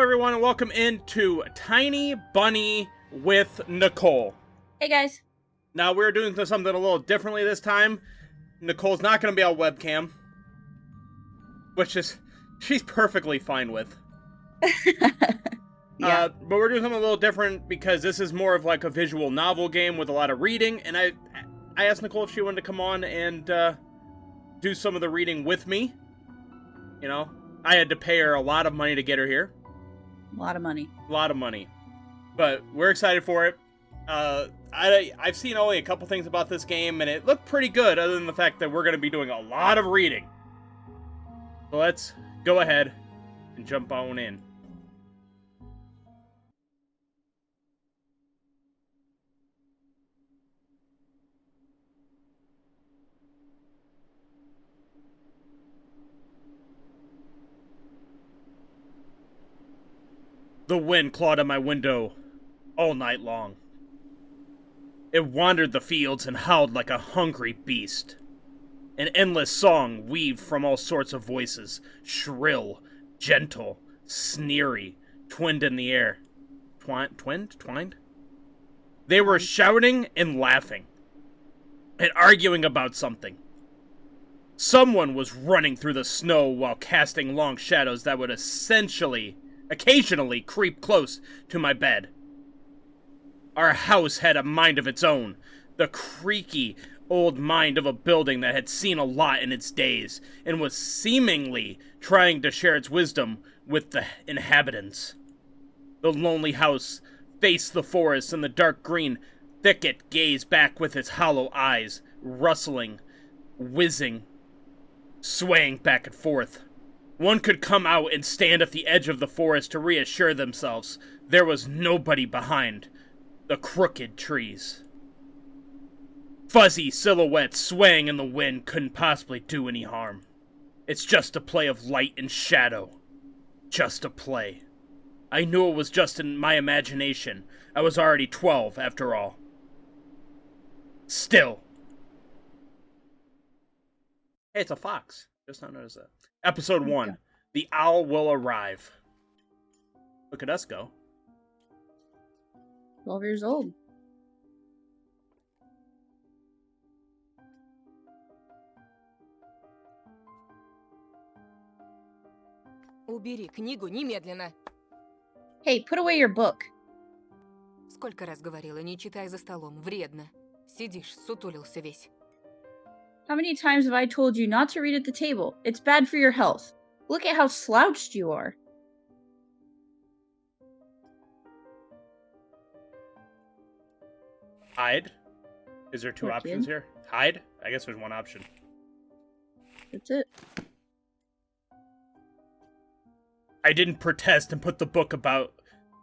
everyone, and welcome into Tiny Bunny with Nicole. Hey, guys. Now, we're doing something a little differently this time. Nicole's not going to be on webcam, which is, she's perfectly fine with. Yeah. But we're doing something a little different because this is more of like a visual novel game with a lot of reading, and I asked Nicole if she wanted to come on and do some of the reading with me. You know, I had to pay her a lot of money to get her here. A lot of money. A lot of money. But we're excited for it. I've seen only a couple things about this game, and it looked pretty good, other than the fact that we're going to be doing a lot of reading. So let's go ahead and jump on in. The wind clawed at my window all night long. It wandered the fields and howled like a hungry beast. An endless song weaved from all sorts of voices, shrill, gentle, sneery, twinned in the air. Twined? They were shouting and laughing, and arguing about something. Someone was running through the snow while casting long shadows that would occasionally creep close to my bed. Our house had a mind of its own, the creaky old mind of a building that had seen a lot in its days, and was seemingly trying to share its wisdom with the inhabitants. The lonely house faced the forest, and the dark green thicket gazed back with its hollow eyes, rustling, whizzing, swaying back and forth. One could come out and stand at the edge of the forest to reassure themselves there was nobody behind the crooked trees. Fuzzy silhouettes swaying in the wind couldn't possibly do any harm. It's just a play of light and shadow. Just a play. I knew it was just in my imagination. I was already 12, after all. Still. Hey, it's a fox. Just not noticed that. Episode 1. The Owl Will Arrive. Look at us go. 12 years old. Убери книгу немедленно. Hey, put away your book. Сколько раз говорила, не читай за столом, вредно. Сидишь, сутулился весь. How many times have I told you not to read at the table? It's bad for your health. Look at how slouched you are. Hide? Is there two options here? Hide? I guess there's one option. That's it. I didn't protest and put the book about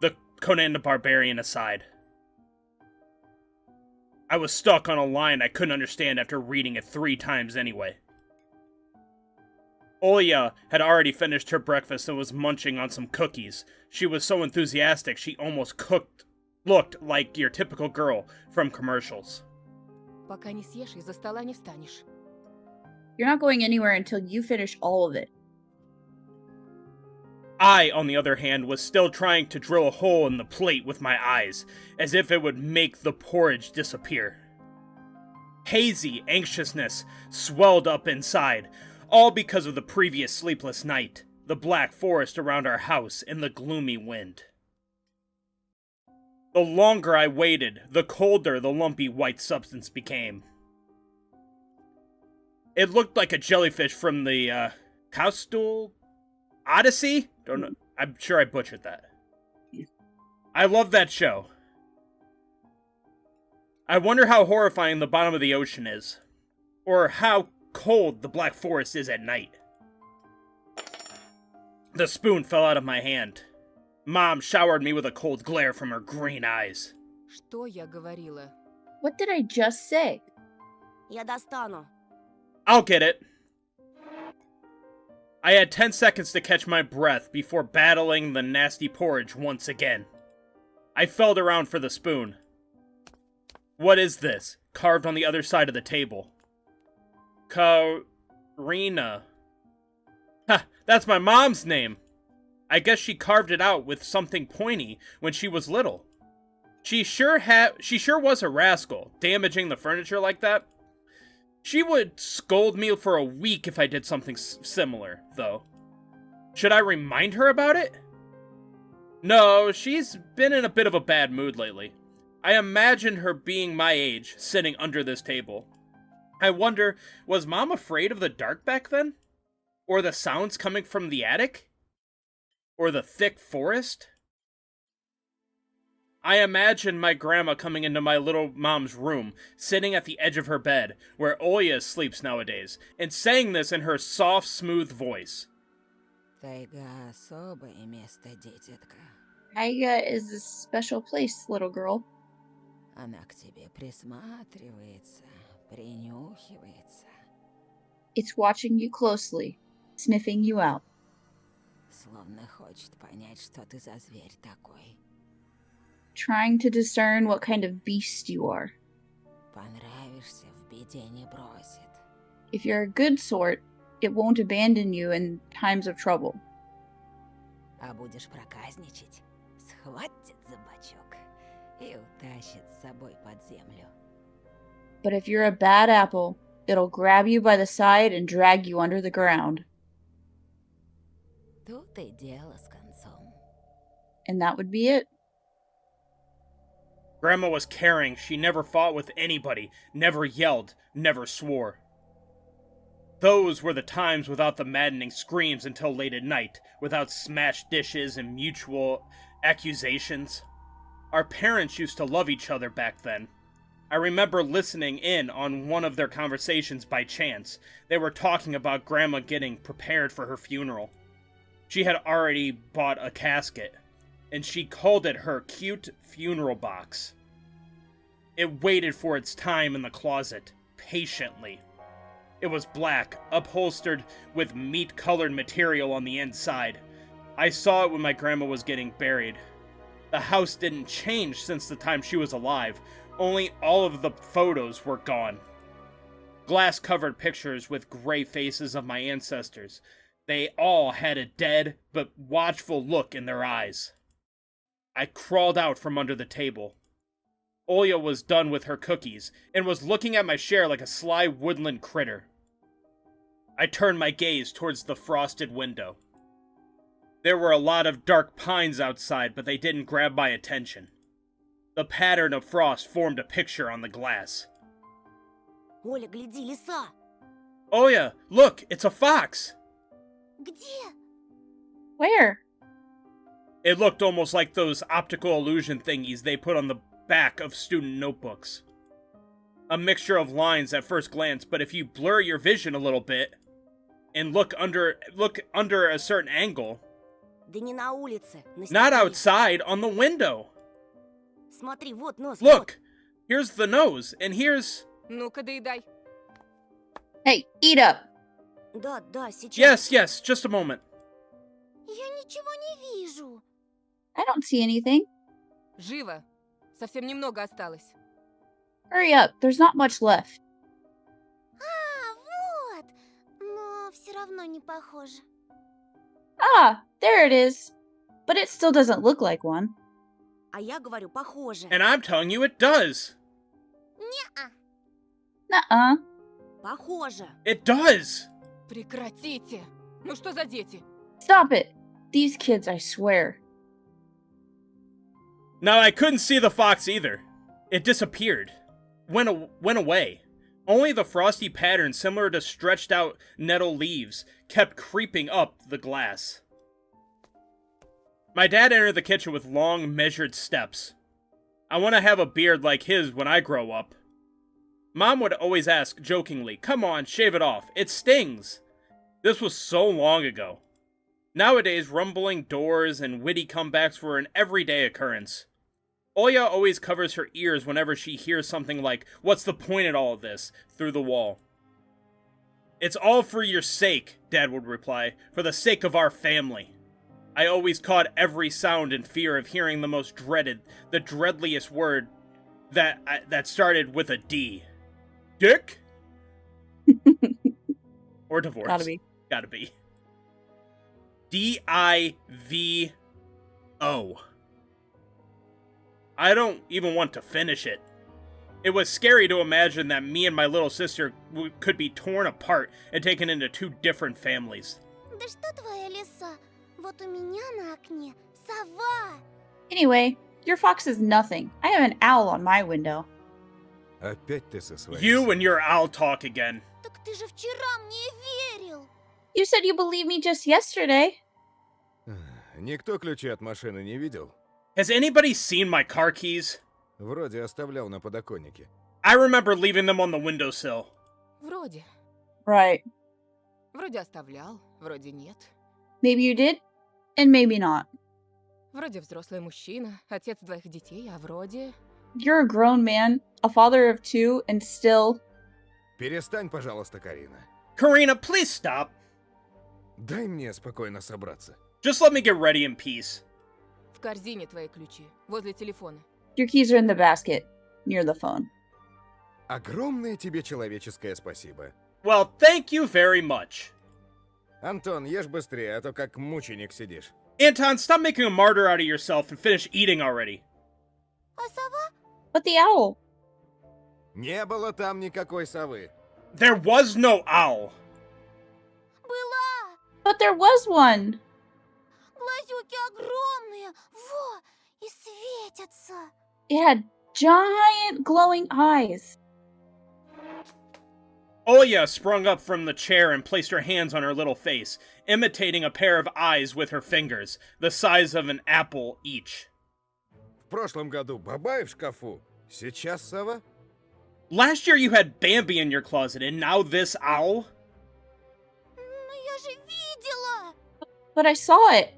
the Conan the Barbarian aside. I was stuck on a line I couldn't understand after reading it 3 times anyway. Oya had already finished her breakfast and was munching on some cookies. She was so enthusiastic she almost looked like your typical girl from commercials. Пока не съешь, из-за стола не встанешь. You're not going anywhere until you finish all of it. I, on the other hand, was still trying to drill a hole in the plate with my eyes, as if it would make the porridge disappear. Hazy anxiousness swelled up inside, all because of the previous sleepless night, the black forest around our house, and the gloomy wind. The longer I waited, the colder the lumpy white substance became. It looked like a jellyfish from the, Cowstool Odyssey? Don't know. I'm sure I butchered that. I love that show. I wonder how horrifying the bottom of the ocean is. Or how cold the Black Forest is at night. The spoon fell out of my hand. Mom showered me with a cold glare from her green eyes. Что я говорила? What did I just say? Я достану. I'll get it. I had 10 seconds to catch my breath before battling the nasty porridge once again. I felt around for the spoon. What is this, carved on the other side of the table? Karina. Ha, that's my mom's name. I guess she carved it out with something pointy when she was little. She sure was a rascal, damaging the furniture like that. She would scold me for a week if I did something similar, though. Should I remind her about it? No, she's been in a bit of a bad mood lately. I imagined her being my age, sitting under this table. I wonder, was Mom afraid of the dark back then? Or the sounds coming from the attic? Or the thick forest? I imagine my grandma coming into my little mom's room, sitting at the edge of her bed, where Olya sleeps nowadays, and saying this in her soft, smooth voice. Тайга особое место, детятка. Taiga is a special place, little girl. Она к тебе присматривается, принюхивается. It's watching you closely, sniffing you out. Словно хочет понять, что ты за зверь такой. Trying to discern what kind of beast you are. Понравишься, в беде не бросит. If you're a good sort, it won't abandon you in times of trouble. А будешь проказничать, схватит за бочок и утащит с собой под землю. But if you're a bad apple, it'll grab you by the side and drag you under the ground. Тут и дело с концом. And that would be it. Grandma was caring. She never fought with anybody, never yelled, never swore. Those were the times without the maddening screams until late at night, without smashed dishes and mutual accusations. Our parents used to love each other back then. I remember listening in on one of their conversations by chance. They were talking about Grandma getting prepared for her funeral. She had already bought a casket, and she called it her cute funeral box. It waited for its time in the closet, patiently. It was black, upholstered with meat-colored material on the inside. I saw it when my grandma was getting buried. The house didn't change since the time she was alive, only all of the photos were gone. Glass-covered pictures with gray faces of my ancestors. They all had a dead but watchful look in their eyes. I crawled out from under the table. Olya was done with her cookies and was looking at my share like a sly woodland critter. I turned my gaze towards the frosted window. There were a lot of dark pines outside, but they didn't grab my attention. The pattern of frost formed a picture on the glass. Оля, гляди, лиса! Olya, look, it's a fox! Где? Where? It looked almost like those optical illusion thingies they put on the back of student notebooks. A mixture of lines at first glance, but if you blur your vision a little bit and look under a certain angle, Да не на улице, на not стене. outside, on the window. Смотри, вот нос. Look, here's the nose, and here's... Ну-ка, доедай. Hey, eat up! Вот. Да, да, сейчас. Yes, just a moment. Я ничего не вижу. I don't see anything. Живо. Совсем немного осталось. Hurry up, there's not much left. А, вот. Но все равно не похоже. Ah, there it is. But it still doesn't look like one. А я говорю, похоже. And I'm telling you it does. Не-а. Nuh-uh. Похоже. It does. Прекратите! Ну что за дети? Stop it. These kids, I swear. Now, I couldn't see the fox either. It disappeared. Went away. Only the frosty pattern, similar to stretched out nettle leaves, kept creeping up the glass. My dad entered the kitchen with long, measured steps. I want to have a beard like his when I grow up. Mom would always ask, jokingly, "Come on, shave it off. It stings." This was so long ago. Nowadays, rumbling doors and witty comebacks were an everyday occurrence. Olya always covers her ears whenever she hears something like, "What's the point in all of this?" through the wall. "It's all for your sake," Dad would reply, "for the sake of our family." I always caught every sound in fear of hearing the most dreaded, the dreadliest word that started with a D. Dick? Or divorce. Gotta be. Gotta be. D-I-V-O. I don't even want to finish it. It was scary to imagine that me and my little sister could be torn apart and taken into two different families. Да что твоя лиса? Вот у меня на окне сова. Anyway, your fox is nothing. I have an owl on my window. Опять ты со своей... You and your owl talk again. Так ты же вчера мне верил. You said you believed me just yesterday. Никто ключи от машины не видел? Has anybody seen my car keys? Вроде оставлял на подоконнике. I remember leaving them on the windowsill. Вроде. Right. Вроде оставлял, вроде нет. Maybe you did, and maybe not. Вроде взрослый мужчина, отец двоих детей, а вроде... You're a grown man, a father of two, and still... Перестань, пожалуйста, Карина. Karina, please stop. Дай мне спокойно собраться. Just let me get ready in peace. В корзине твои ключи, возле телефона. Your keys are in the basket, near the phone. Огромное тебе человеческое спасибо. Well, thank you very much. Антон, ешь быстрее, а то как мученик сидишь. Anton, stop making a martyr out of yourself and finish eating already. А сова? But the owl. Не было там никакой совы. There was no owl. Была. But there was one. Глазюки огромные. Во, и светятся. It had giant glowing eyes. Oya sprung up from the chair and placed her hands on her little face, imitating a pair of eyes with her fingers, the size of an apple each. В прошлом году бабай в шкафу. Сейчас сова? Last year you had Bambi in your closet, and now this owl? Но я же видела. But I saw it.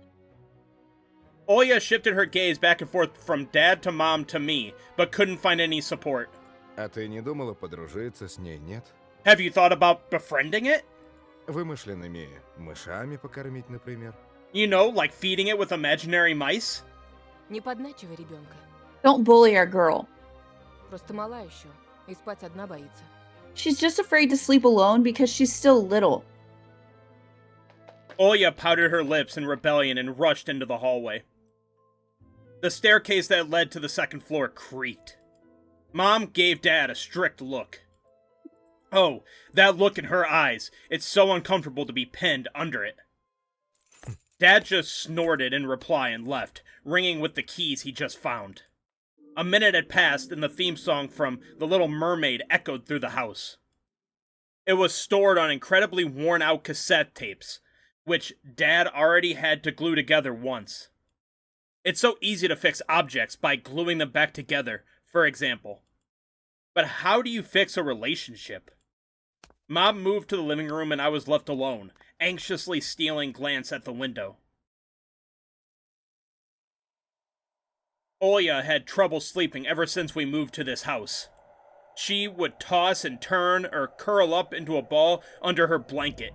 Oya shifted her gaze back and forth from Dad to Mom to me, but couldn't find any support. А ты не думала подружиться с ней, нет? Have you thought about befriending it? Вымышленными мышами покормить, например. You know, like feeding it with imaginary mice? Не подначивай ребенка. Don't bully our girl. Просто мала еще, и спать одна боится. She's just afraid to sleep alone because she's still little. Oya pouted her lips in rebellion and rushed into the hallway. The staircase that led to the second floor creaked. Mom gave Dad a strict look. Oh, that look in her eyes. It's so uncomfortable to be pinned under it. Dad just snorted in reply and left, ringing with the keys he just found. A minute had passed and the theme song from The Little Mermaid echoed through the house. It was stored on incredibly worn-out cassette tapes, which Dad already had to glue together once. It's so easy to fix objects by gluing them back together, for example. But how do you fix a relationship? Mom moved to the living room and I was left alone, anxiously stealing glance at the window. Oya had trouble sleeping ever since we moved to this house. She would toss and turn or curl up into a ball under her blanket.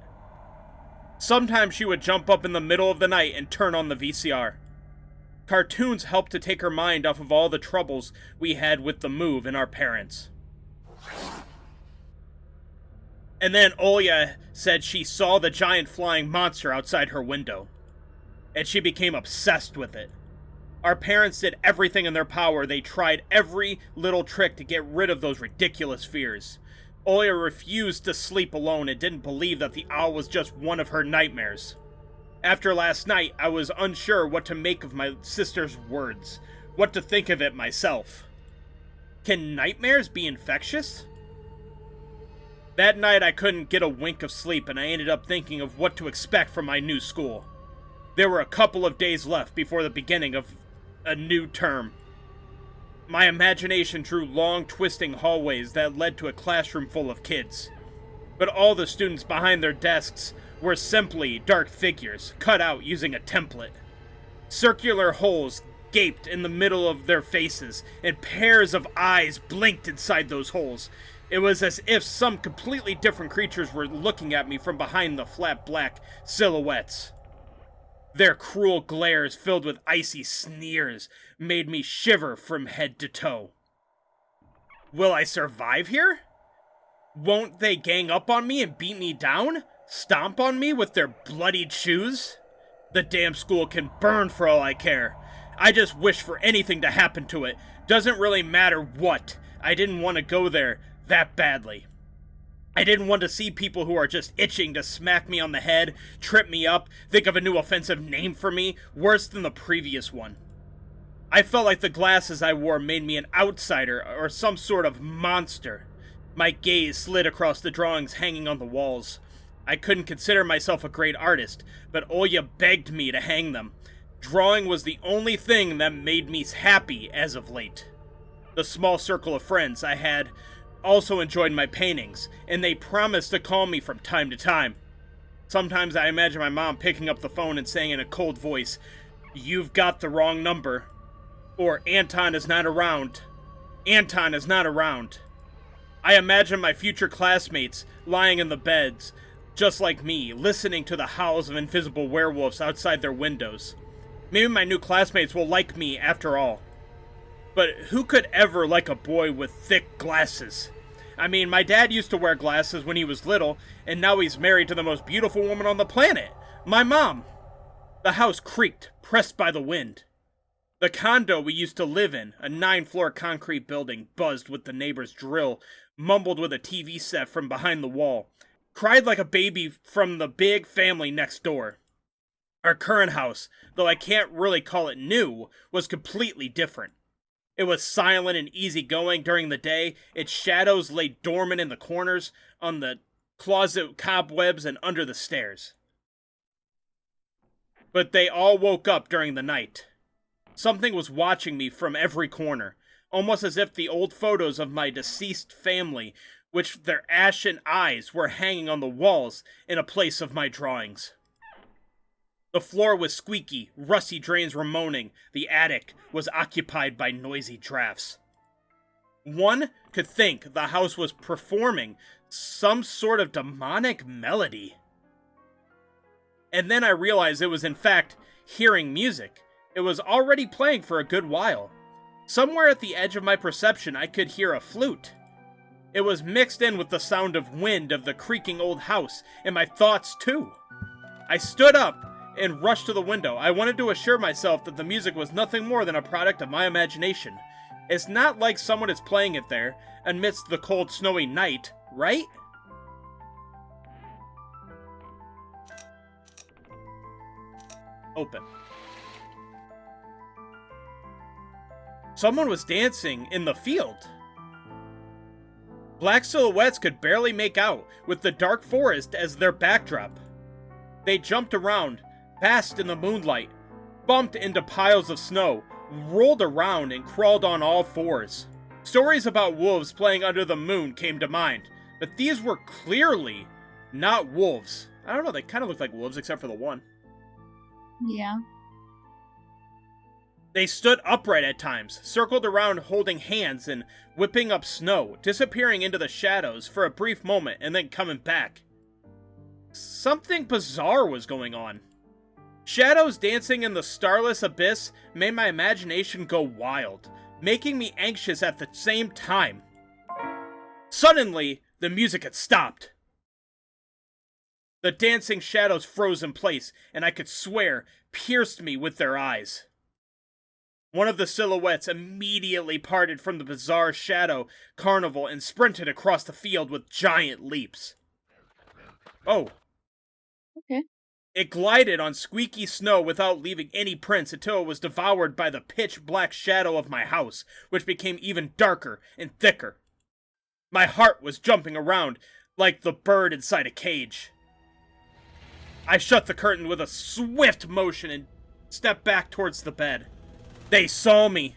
Sometimes she would jump up in the middle of the night and turn on the VCR. Cartoons helped to take her mind off of all the troubles we had with the move and our parents. And then Oya said she saw the giant flying monster outside her window. And she became obsessed with it. Our parents did everything in their power. They tried every little trick to get rid of those ridiculous fears. Oya refused to sleep alone and didn't believe that the owl was just one of her nightmares. After last night, I was unsure what to make of my sister's words, what to think of it myself. Can nightmares be infectious? That night I couldn't get a wink of sleep and I ended up thinking of what to expect from my new school. There were a couple of days left before the beginning of a new term. My imagination drew long, twisting hallways that led to a classroom full of kids. But all the students behind their desks were simply dark figures, cut out using a template. Circular holes gaped in the middle of their faces, and pairs of eyes blinked inside those holes. It was as if some completely different creatures were looking at me from behind the flat black silhouettes. Their cruel glares, filled with icy sneers, made me shiver from head to toe. Will I survive here? Won't they gang up on me and beat me down? Stomp on me with their bloodied shoes? The damn school can burn for all I care. I just wish for anything to happen to it. Doesn't really matter what. I didn't want to go there that badly. I didn't want to see people who are just itching to smack me on the head, trip me up, think of a new offensive name for me, worse than the previous one. I felt like the glasses I wore made me an outsider or some sort of monster. My gaze slid across the drawings hanging on the walls. I couldn't consider myself a great artist, but Oya begged me to hang them. Drawing was the only thing that made me happy as of late. The small circle of friends I had also enjoyed my paintings, and they promised to call me from time to time. Sometimes I imagine my mom picking up the phone and saying in a cold voice, "You've got the wrong number," or "Anton is not around. Anton is not around." I imagine my future classmates lying in the beds, just like me, listening to the howls of invisible werewolves outside their windows. Maybe my new classmates will like me after all. But who could ever like a boy with thick glasses? I mean, my dad used to wear glasses when he was little, and now he's married to the most beautiful woman on the planet, my mom. The house creaked, pressed by the wind. The condo we used to live in, a 9-floor concrete building, buzzed with the neighbor's drill, mumbled with a TV set from behind the wall, cried like a baby from the big family next door. Our current house, though I can't really call it new, was completely different. It was silent and easygoing during the day. Its shadows lay dormant in the corners, on the closet cobwebs, and under the stairs. But they all woke up during the night. Something was watching me from every corner, almost as if the old photos of my deceased family, which their ashen eyes were hanging on the walls in a place of my drawings. The floor was squeaky, rusty drains were moaning, the attic was occupied by noisy drafts. One could think the house was performing some sort of demonic melody. And then I realized it was in fact hearing music. It was already playing for a good while. Somewhere at the edge of my perception I could hear a flute. It was mixed in with the sound of wind of the creaking old house, and my thoughts too. I stood up and rushed to the window. I wanted to assure myself that the music was nothing more than a product of my imagination. It's not like someone is playing it there, amidst the cold, snowy night, right? Open. Someone was dancing in the field. Black silhouettes could barely make out, with the dark forest as their backdrop. They jumped around, basked in the moonlight, bumped into piles of snow, rolled around, and crawled on all fours. Stories about wolves playing under the moon came to mind, but these were clearly not wolves. I don't know, they kind of looked like wolves except for the one. Yeah. They stood upright at times, circled around holding hands and whipping up snow, disappearing into the shadows for a brief moment and then coming back. Something bizarre was going on. Shadows dancing in the starless abyss made my imagination go wild, making me anxious at the same time. Suddenly, the music had stopped. The dancing shadows froze in place, and I could swear pierced me with their eyes. One of the silhouettes immediately parted from the bizarre shadow carnival and sprinted across the field with giant leaps. Oh. Okay. It glided on squeaky snow without leaving any prints until it was devoured by the pitch-black shadow of my house, which became even darker and thicker. My heart was jumping around like the bird inside a cage. I shut the curtain with a swift motion and stepped back towards the bed. They saw me.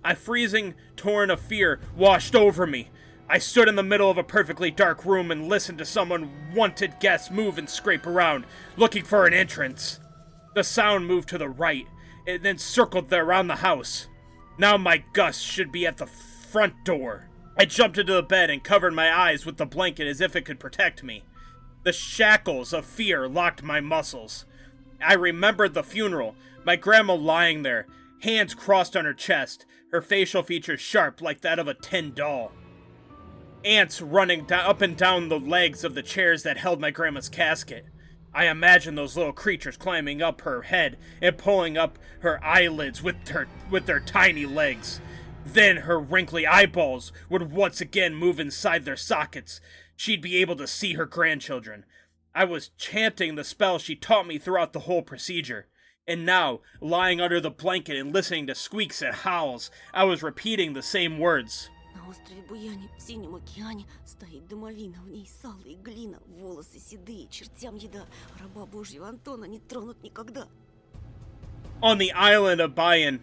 A freezing torrent of fear washed over me. I stood in the middle of a perfectly dark room and listened to some unwanted guests move and scrape around, looking for an entrance. The sound moved to the right, and then circled around the house. Now my gusts should be at the front door. I jumped into the bed and covered my eyes with the blanket as if it could protect me. The shackles of fear locked my muscles. I remembered the funeral, my grandma lying there, hands crossed on her chest, her facial features sharp like that of a tin doll. Ants running up and down the legs of the chairs that held my grandma's casket. I imagine those little creatures climbing up her head and pulling up her eyelids with their tiny legs. Then her wrinkly eyeballs would once again move inside their sockets. She'd be able to see her grandchildren. I was chanting the spell she taught me throughout the whole procedure. And now, lying under the blanket and listening to squeaks and howls, I was repeating the same words. На острове Буяне, в Синем океане, стоит домовина, в ней сало и глина, волосы седые, чертям еда, раба Божьего Антона не тронут никогда. On the island of Bayan,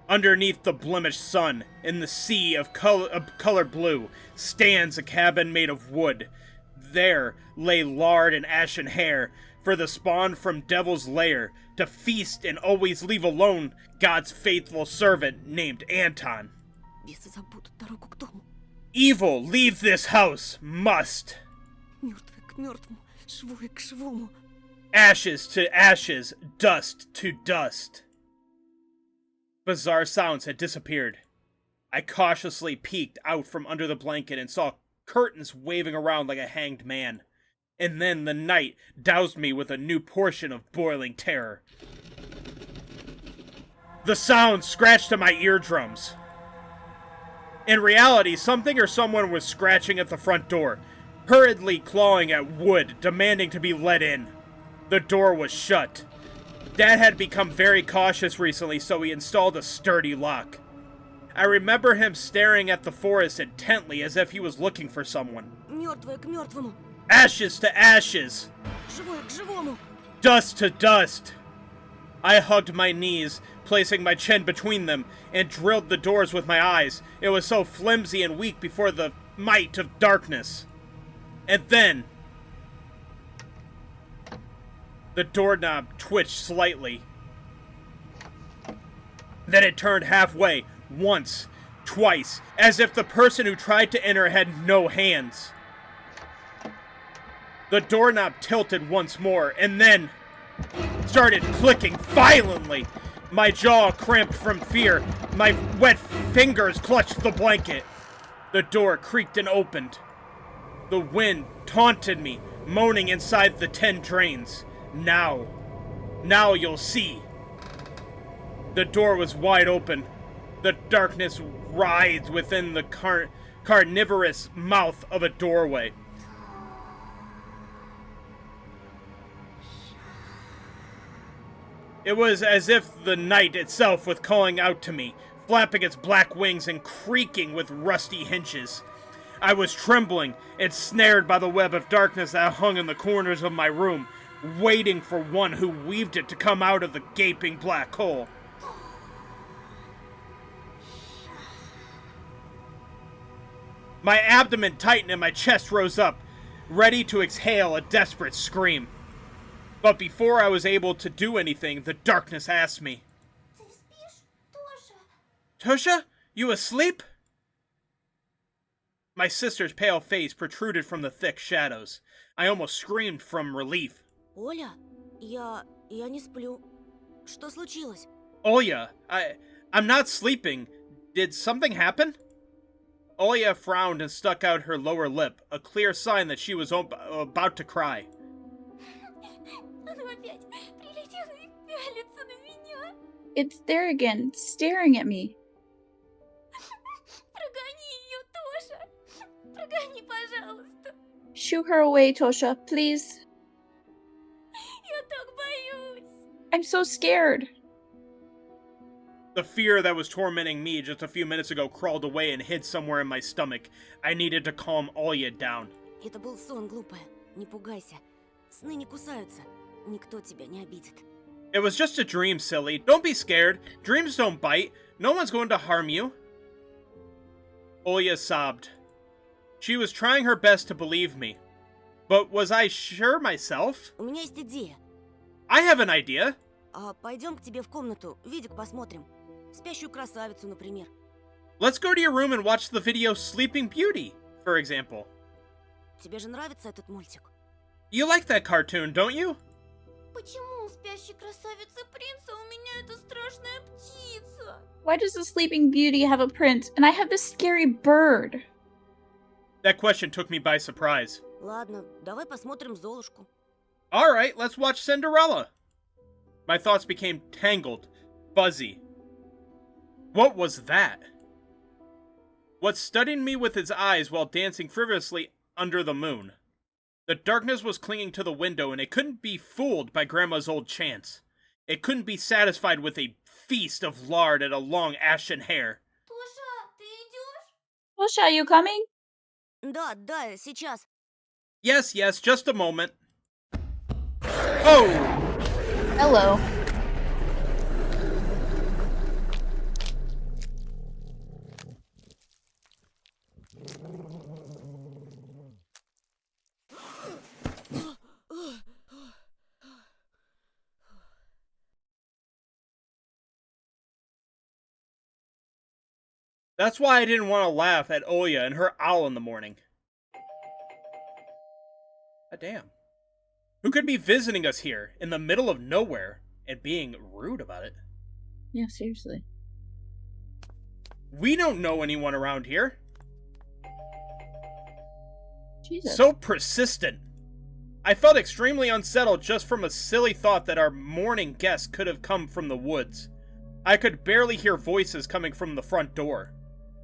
underneath the blemished sun, in the sea of colored blue, stands a cabin made of wood. There lay lard and ashen hair, for the spawn from Devil's lair, to feast and always leave alone God's faithful servant named Anton. Бесы забудут дорогу к дому. Evil, leave this house, must. Мертвый к мертвому, живой к живому. Ashes to ashes, dust to dust. Bizarre sounds had disappeared. I cautiously peeked out from under the blanket and saw curtains waving around like a hanged man. And then the night doused me with a new portion of boiling terror. The sound scratched at my eardrums. In reality, something or someone was scratching at the front door, hurriedly clawing at wood, demanding to be let in. The door was shut. Dad had become very cautious recently, so he installed a sturdy lock. I remember him staring at the forest intently as if he was looking for someone. Мертвое к мертвому, Ashes to ashes, живое к живому. dust to dust. I hugged my knees, placing my chin between them, and drilled the doors with my eyes. It was so flimsy and weak before the might of darkness. And then the doorknob twitched slightly. Then it turned halfway, once, twice, as if the person who tried to enter had no hands. The doorknob tilted once more, and then started clicking violently. My jaw cramped from fear. My wet fingers clutched the blanket. The door creaked and opened. The wind taunted me, moaning inside the 10 drains. Now you'll see. The door was wide open. The darkness writhed within the carnivorous mouth of a doorway. It was as if the night itself was calling out to me, flapping its black wings and creaking with rusty hinges. I was trembling, ensnared by the web of darkness that hung in the corners of my room, waiting for one who weaved it to come out of the gaping black hole. My abdomen tightened and my chest rose up, ready to exhale a desperate scream. But before I was able to do anything, the darkness asked me, Ты спишь, Тоша? Tosha, you asleep? My sister's pale face protruded from the thick shadows. I almost screamed from relief. Оля, я не сплю. Что случилось? Olya, I'm not sleeping. Did something happen? Olya frowned and stuck out her lower lip, a clear sign that she was about to cry. Оно опять прилетело и пялится на меня. It's there again, staring at me. Прогони ее, Тоша. Прогони, пожалуйста. Shoo her away, Tosha, please. Я так боюсь. I'm so scared. The fear that was tormenting me just a few minutes ago crawled away and hid somewhere in my stomach. I needed to calm Olya down. Это был сон, глупая. Не пугайся. Сны не кусаются. Никто тебя не обидит. It was just a dream, silly. Don't be scared. Dreams don't bite. No one's going to harm you. Olya sobbed. She was trying her best to believe me. But was I sure myself? У меня есть идея. I have an idea. Пойдем к тебе в комнату, видик посмотрим. Спящую красавицу, например. Let's go to your room and watch the video Sleeping Beauty, for example. Тебе же нравится этот мультик? You like that cartoon, don't you? Почему у спящей красавицы принца у меня эта страшная птица? Why does the Sleeping Beauty have a prince and I have this scary bird? That question took me by surprise. Ладно, давай посмотрим Золушку. Alright, let's watch Cinderella. My thoughts became tangled, fuzzy. What was that? What studied me with his eyes while dancing frivolously under the moon? The darkness was clinging to the window, and it couldn't be fooled by Grandma's old chants. It couldn't be satisfied with a feast of lard and a long ashen hair. Тоша, ты идешь? Tosha, are you coming? Да, да, сейчас. Yes, just a moment. Oh! Hello. That's why I didn't want to laugh at Oya and her owl in the morning. God damn. Who could be visiting us here, in the middle of nowhere, and being rude about it? Yeah, seriously. We don't know anyone around here. Jesus. So persistent. I felt extremely unsettled just from a silly thought that our morning guest could have come from the woods. I could barely hear voices coming from the front door.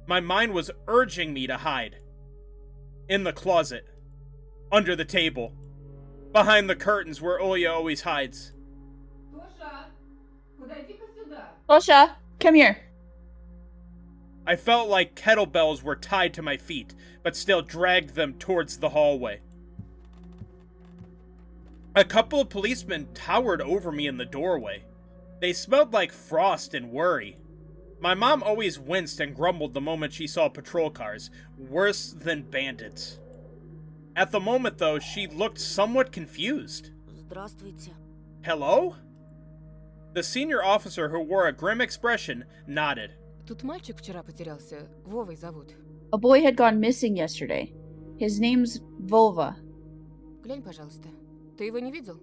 My mind was urging me to hide. In the closet. Under the table. Behind the curtains where Oya always hides. Тоша, подойди-ка сюда. Tosha, come here. I felt like kettlebells were tied to my feet, but still dragged them towards the hallway. A couple of policemen towered over me in the doorway. They smelled like frost and worry. My mom always winced and grumbled the moment she saw patrol cars, worse than bandits. At the moment, though, she looked somewhat confused. Здравствуйте. Hello? The senior officer, who wore a grim expression, nodded. Тут мальчик вчера потерялся. Вовой зовут. A boy had gone missing yesterday. His name's Volva. Глянь, пожалуйста. Ты его не видел?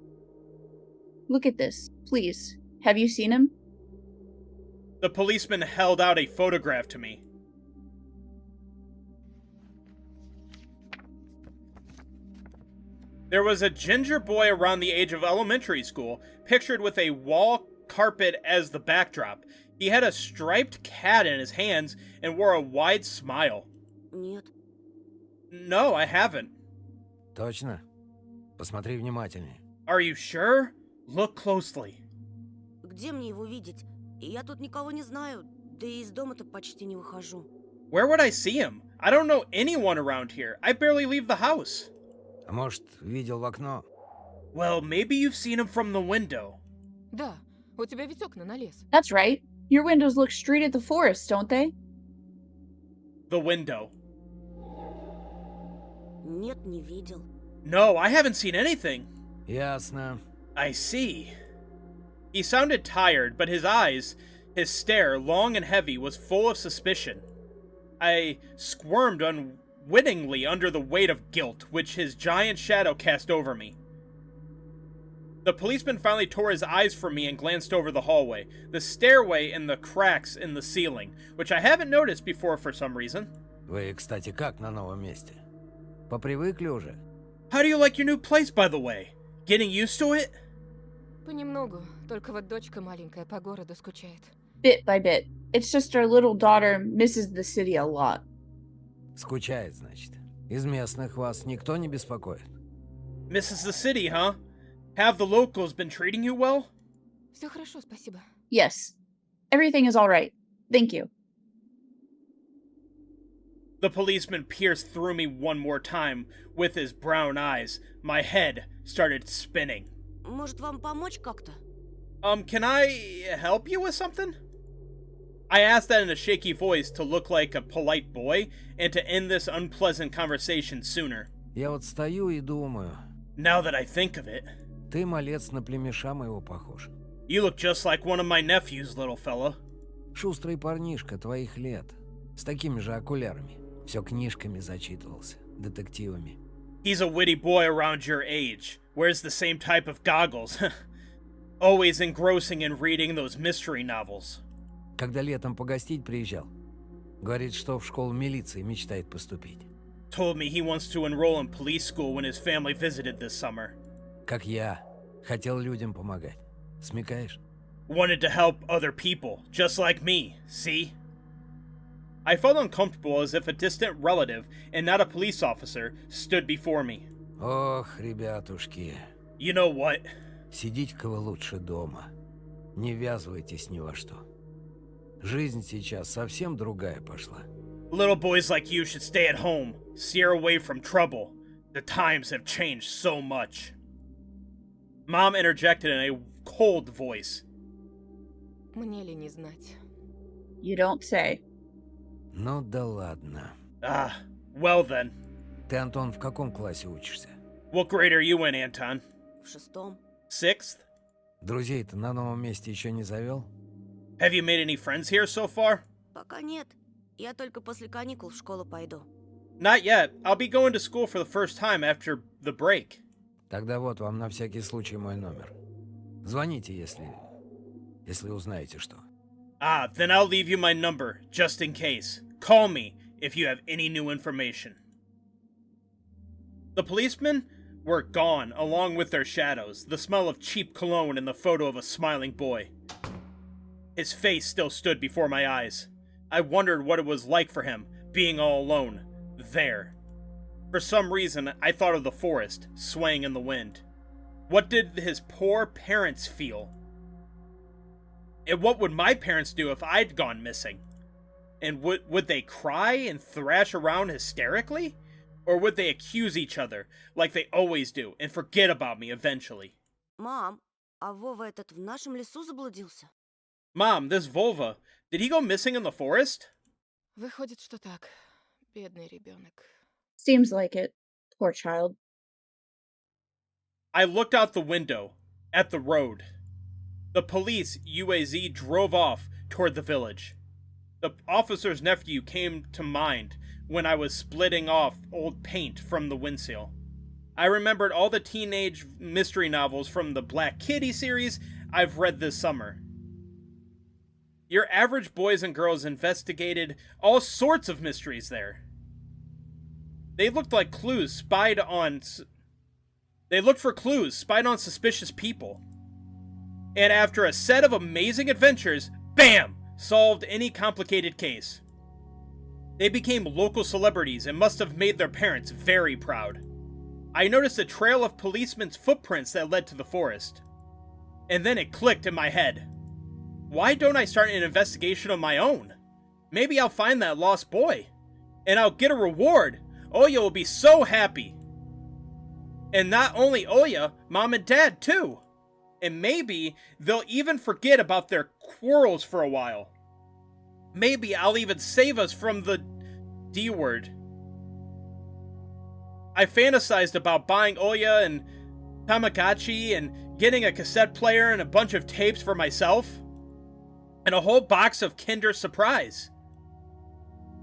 Look at this, please. Have you seen him? The policeman held out a photograph to me. There was a ginger boy around the age of elementary school, pictured with a wall carpet as the backdrop. He had a striped cat in his hands and wore a wide smile. Нет. No, I haven't. Точно? Посмотри внимательнее. Are you sure? Look closely. Где мне его видеть? Я тут никого не знаю, да и из дома-то почти не выхожу. Where would I see him? I don't know anyone around here. I barely leave the house. А может, видел в окно? Well, maybe you've seen him from the window. Да, у тебя ведь окна на лес. That's right. Your windows look straight at the forest, don't they? The window. Нет, не видел. No, I haven't seen anything. Ясно. I see. He sounded tired, but his eyes, his stare, long and heavy, was full of suspicion. I squirmed unwittingly under the weight of guilt, which his giant shadow cast over me. The policeman finally tore his eyes from me and glanced over the hallway, the stairway, and the cracks in the ceiling, which I haven't noticed before for some reason. Вы, кстати, как на новом месте? Попривыкли уже? How do you like your new place, by the way? Getting used to it? Понемногу, только вот дочка маленькая по городу скучает. Bit by bit. It's just our little daughter misses the city a lot. Скучает, значит. Из местных вас никто не беспокоит? Misses the city, huh? Have the locals been treating you well? Все хорошо, спасибо. Yes. Everything is all right. Thank you. The policeman pierced through me one more time with his brown eyes. My head started spinning. Может, вам помочь как-то? Can I help you with something? I asked that in a shaky voice to look like a polite boy and to end this unpleasant conversation sooner. Я вот стою и думаю, Now that I think of it, ты, малец, на племеша моего похож. you look just like one of my nephews, little fella. Шустрый парнишка твоих лет, с такими же окулярами. Все книжками зачитывался, детективами. He's a witty boy around your age, wears the same type of goggles. Always engrossing in reading those mystery novels. Когда летом погостить приезжал, говорит, что в школу милиции мечтает поступить. Told me he wants to enroll in police school when his family visited this summer. Как я. Хотел людям помогать. Смекаешь? Wanted to help other people, just like me, see? I felt uncomfortable as if a distant relative, and not a police officer, stood before me. Ох, ребятушки. You know what? Сидите-ка вы лучше дома. Не ввязывайтесь ни во что. Жизнь сейчас совсем другая пошла. Little boys like you should stay at home, steer away from trouble. The times have changed so much. Mom interjected in a cold voice. Мне ли не знать? You don't say. Ну да ладно. Ah, well then. Ты, Антон, в каком классе учишься? What grade are you in, Anton? В 6-м. 6th? Друзей-то на новом месте еще не завел? Have you made any friends here so far? Пока нет. Я только после каникул в школу пойду. Not yet. I'll be going to school for the first time after the break. Тогда вот вам на всякий случай мой номер. Звоните, если узнаете что. Ah, then I'll leave you my number, just in case. Call me if you have any new information. The policemen were gone, along with their shadows, the smell of cheap cologne and the photo of a smiling boy. His face still stood before my eyes. I wondered what it was like for him, being all alone, there. For some reason, I thought of the forest, swaying in the wind. What did his poor parents feel? And what would my parents do if I'd gone missing? And would they cry and thrash around hysterically? Or would they accuse each other, like they always do, and forget about me eventually? Мам, а Вова этот в нашем лесу заблудился? Mom, this Volva, did he go missing in the forest? Выходит, что так. Бедный ребенок. Seems like it. Poor child. I looked out the window, at the road. The police UAZ drove off toward the village. The officer's nephew came to mind when I was splitting off old paint from the windsill. I remembered all the teenage mystery novels from the Black Kitty series I've read this summer. Your average boys and girls investigated all sorts of mysteries there. They looked for clues spied on suspicious people. And after a set of amazing adventures, BAM! Solved any complicated case. They became local celebrities and must have made their parents very proud. I noticed a trail of policemen's footprints that led to the forest. And then it clicked in my head. Why don't I start an investigation of my own? Maybe I'll find that lost boy. And I'll get a reward. Oya will be so happy. And not only Oya, Mom and Dad too. And maybe they'll even forget about their quarrels for a while. Maybe I'll even save us from the D word. I fantasized about buying Oya and Tamagotchi and getting a cassette player and a bunch of tapes for myself. And a whole box of Kinder Surprise.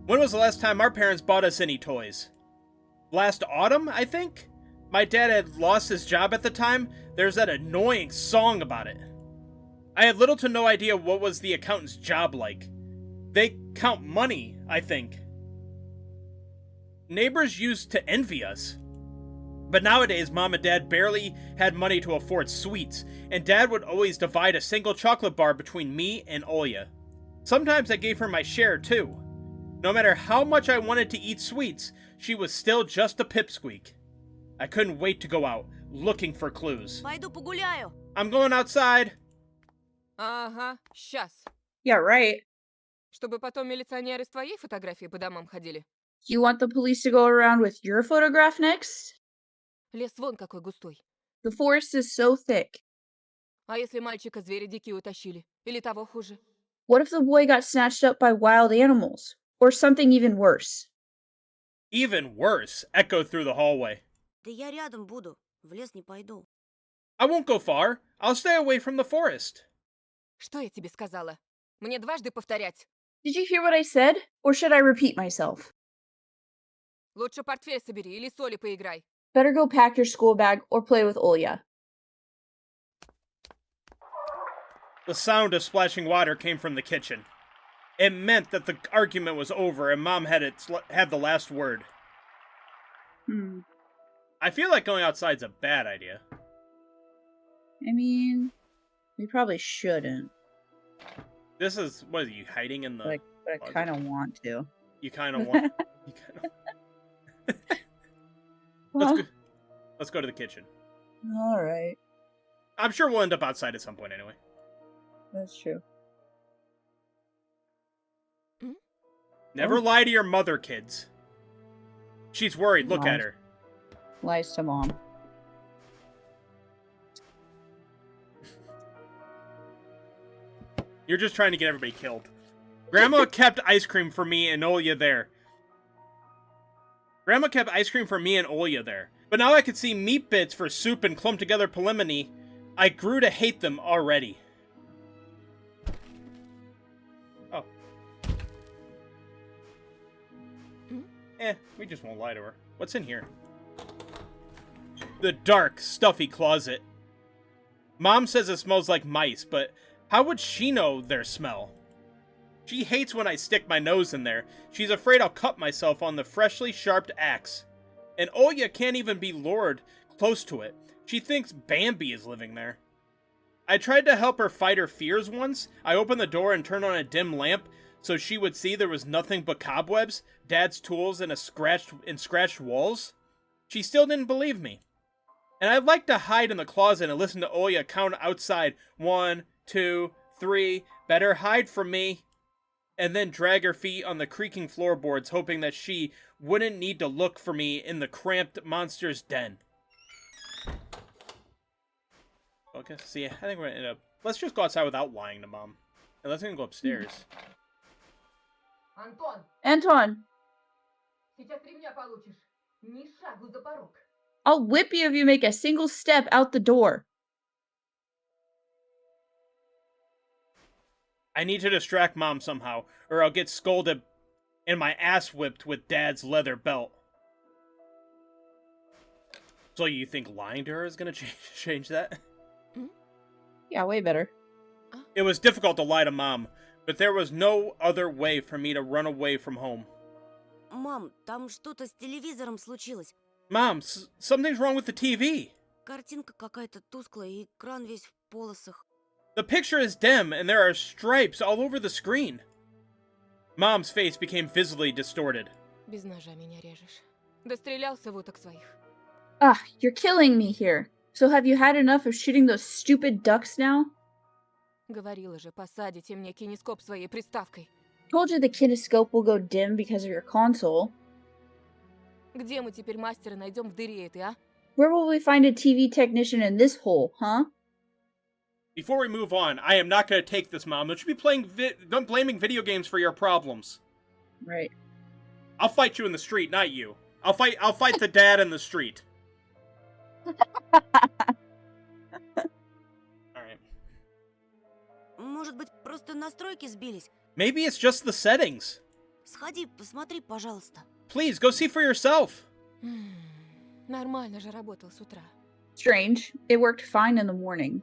When was the last time our parents bought us any toys? Last autumn, I think? My dad had lost his job at the time. There's that annoying song about it. I had little to no idea what was the accountant's job like. They count money, I think. Neighbors used to envy us. But nowadays, Mom and Dad barely had money to afford sweets, and Dad would always divide a single chocolate bar between me and Oya. Sometimes I gave her my share, too. No matter how much I wanted to eat sweets, she was still just a pipsqueak. I couldn't wait to go out, looking for clues. Пойду погуляю. I'm going outside. Ага, сейчас. Yeah, right. Чтобы потом милиционеры с твоей фотографией по домам ходили. You want the police to go around with your photograph next? Лес вон какой густой. The forest is so thick. А если мальчика звери дикие утащили? Или того хуже? What if the boy got snatched up by wild animals? Or something even worse? Even worse, echoed through the hallway. Да я рядом буду. В лес не пойду. I won't go far. I'll stay away from the forest. Что я тебе сказала? Мне дважды повторять. Did you hear what I said? Or should I repeat myself? Лучше портфель собери или соли поиграй. Better go pack your school bag or play with Olya. The sound of splashing water came from the kitchen. It meant that the argument was over and Mom had the last word. I feel like going outside's a bad idea. I mean, we probably shouldn't, This is, what are you, hiding in the... but I closet? kind of want to. You kind of want... You kind of... Well, Let's go to the kitchen. all right. I'm sure we'll end up outside at some point anyway. That's true. Never lie to your mother, kids. She's worried. Look at her. Lies to mom. You're just trying to get everybody killed. Grandma kept ice cream for me and Olya there. Grandma kept ice cream for me and Olya there. But now I could see meat bits for soup and clumped together polymony. I grew to hate them already. Oh. We just won't lie to her. What's in here? The dark, stuffy closet. Mom says it smells like mice, but how would she know their smell? She hates when I stick my nose in there. She's afraid I'll cut myself on the freshly sharpened axe. And Olya can't even be lured close to it. She thinks Bambi is living there. I tried to help her fight her fears once. I opened the door and turned on a dim lamp so she would see there was nothing but cobwebs, Dad's tools, and scratched walls. She still didn't believe me. And I'd like to hide in the closet and listen to Olya count outside. 1, 2, 3. Better hide from me. And then drag her feet on the creaking floorboards, hoping that she wouldn't need to look for me in the cramped monster's den. Okay, see, I think we're gonna end up... Let's just go outside without lying to Mom. And let's go upstairs. Anton! I'll whip you if you make a single step out the door. I need to distract Mom somehow, or I'll get scolded and my ass whipped with Dad's leather belt. So you think lying to her is gonna change that? Yeah, way better. It was difficult to lie to Mom, but there was no other way for me to run away from home. Мам, там что-то с телевизором случилось. Mom, something's wrong with the TV. Картинка какая-то тусклая, и экран весь в полосах. The picture is dim, and there are stripes all over the screen. Mom's face became visibly distorted. Без ножа меня режешь. Дострелялся в уток своих. Ah, you're killing me here. So have you had enough of shooting those stupid ducks now? Говорила же, посадите мне кинескоп своей приставкой. Told you the kinescope will go dim because of your console. Где мы теперь мастера найдем в дыре этой, а? Where will we find a TV technician in this hole, huh? Before we move on, I am not going to take this, Mom. Don't you be blaming video games for your problems. Right. I'll fight you in the street, not you. I'll fight the dad in the street. Alright. Может быть, просто настройки сбились? Maybe it's just the settings. Сходи, посмотри, пожалуйста. Please, go see for yourself. Нормально же работал с утра. Strange. It worked fine in the morning.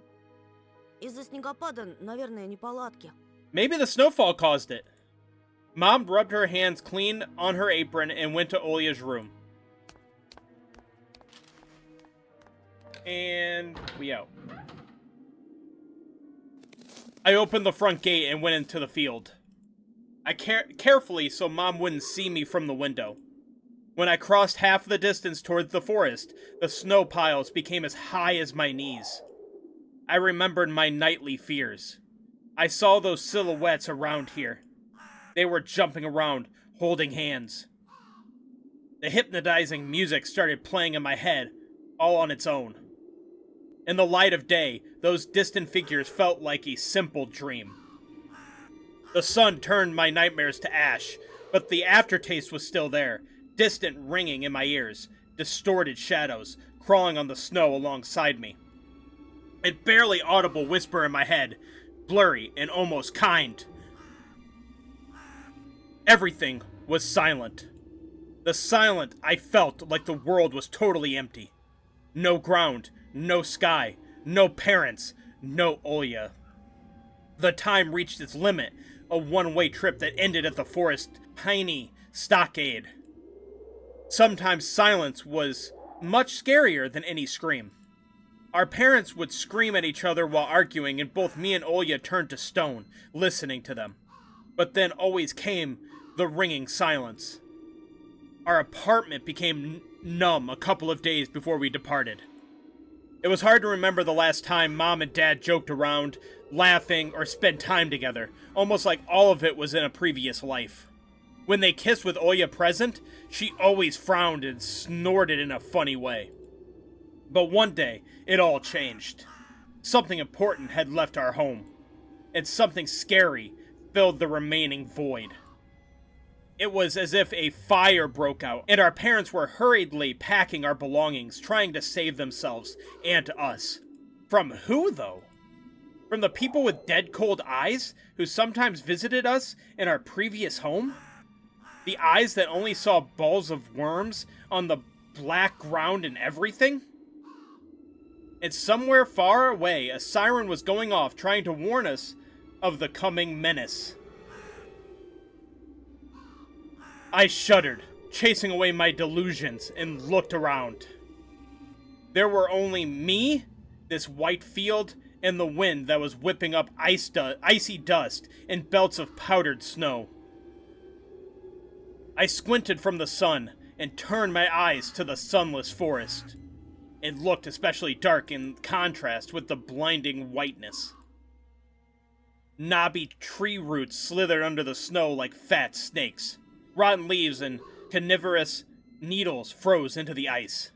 Из-за снегопада, наверное, неполадки. Maybe the snowfall caused it. Mom rubbed her hands clean on her apron and went to Olya's room. And we out. I opened the front gate and went into the field. I carefully so Mom wouldn't see me from the window. When I crossed half the distance towards the forest, the snow piles became as high as my knees. I remembered my nightly fears. I saw those silhouettes around here. They were jumping around, holding hands. The hypnotizing music started playing in my head, all on its own. In the light of day, those distant figures felt like a simple dream. The sun turned my nightmares to ash, but the aftertaste was still there, distant ringing in my ears, distorted shadows crawling on the snow alongside me. A barely audible whisper in my head, blurry and almost kind. Everything was silent. The silent I felt like the world was totally empty. No ground, no sky, no parents, no Olya. The time reached its limit, a one-way trip that ended at the forest's tiny stockade. Sometimes silence was much scarier than any scream. Our parents would scream at each other while arguing, and both me and Olya turned to stone, listening to them. But then always came the ringing silence. Our apartment became numb a couple of days before we departed. It was hard to remember the last time Mom and Dad joked around, laughing, or spent time together, almost like all of it was in a previous life. When they kissed with Olya present, she always frowned and snorted in a funny way. But one day, it all changed. Something important had left our home, and something scary filled the remaining void. It was as if a fire broke out, and our parents were hurriedly packing our belongings, trying to save themselves and us. From who, though? From the people with dead cold eyes who sometimes visited us in our previous home? The eyes that only saw balls of worms on the black ground and everything? And somewhere far away, a siren was going off, trying to warn us of the coming menace. I shuddered, chasing away my delusions, and looked around. There were only me, this white field, and the wind that was whipping up icy dust and belts of powdered snow. I squinted from the sun and turned my eyes to the sunless forest. It looked especially dark in contrast with the blinding whiteness. Knobby tree roots slithered under the snow like fat snakes. Rotten leaves and carnivorous needles froze into the ice.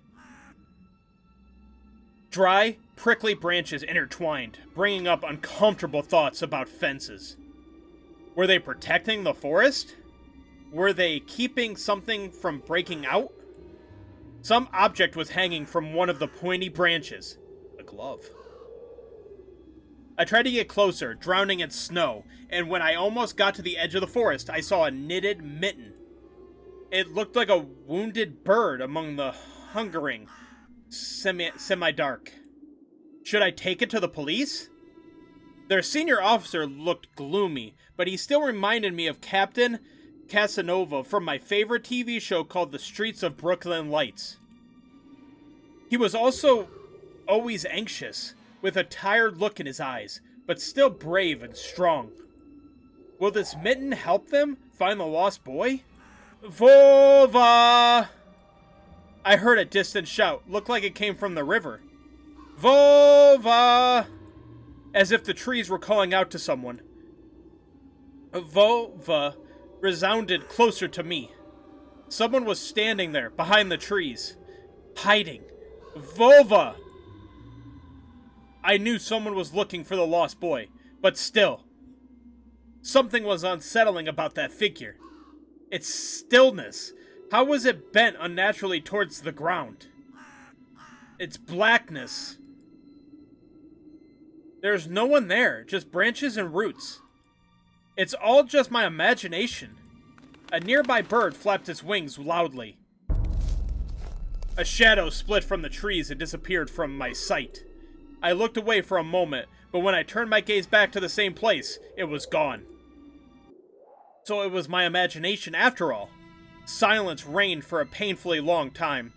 Dry, prickly branches intertwined, bringing up uncomfortable thoughts about fences. Were they protecting the forest? Were they keeping something from breaking out? Some object was hanging from one of the pointy branches. A glove. I tried to get closer, drowning in snow, and when I almost got to the edge of the forest, I saw a knitted mitten. It looked like a wounded bird among the hungering, semi-dark. Should I take it to the police? Their senior officer looked gloomy, but he still reminded me of Captain Casanova from my favorite TV show called The Streets of Brooklyn Lights. He was also always anxious, with a tired look in his eyes, but still brave and strong. Will this mitten help them find the lost boy? Vova! I heard a distant shout, looked like it came from the river. Vova! As if the trees were calling out to someone. Vova resounded closer to me. Someone was standing there, behind the trees, hiding. Vova! I knew someone was looking for the lost boy, but still. Something was unsettling about that figure. Its stillness. How was it bent unnaturally towards the ground? Its blackness. There's no one there, just branches and roots. It's all just my imagination. A nearby bird flapped its wings loudly. A shadow split from the trees and disappeared from my sight. I looked away for a moment, but when I turned my gaze back to the same place, it was gone. So it was my imagination after all. Silence reigned for a painfully long time.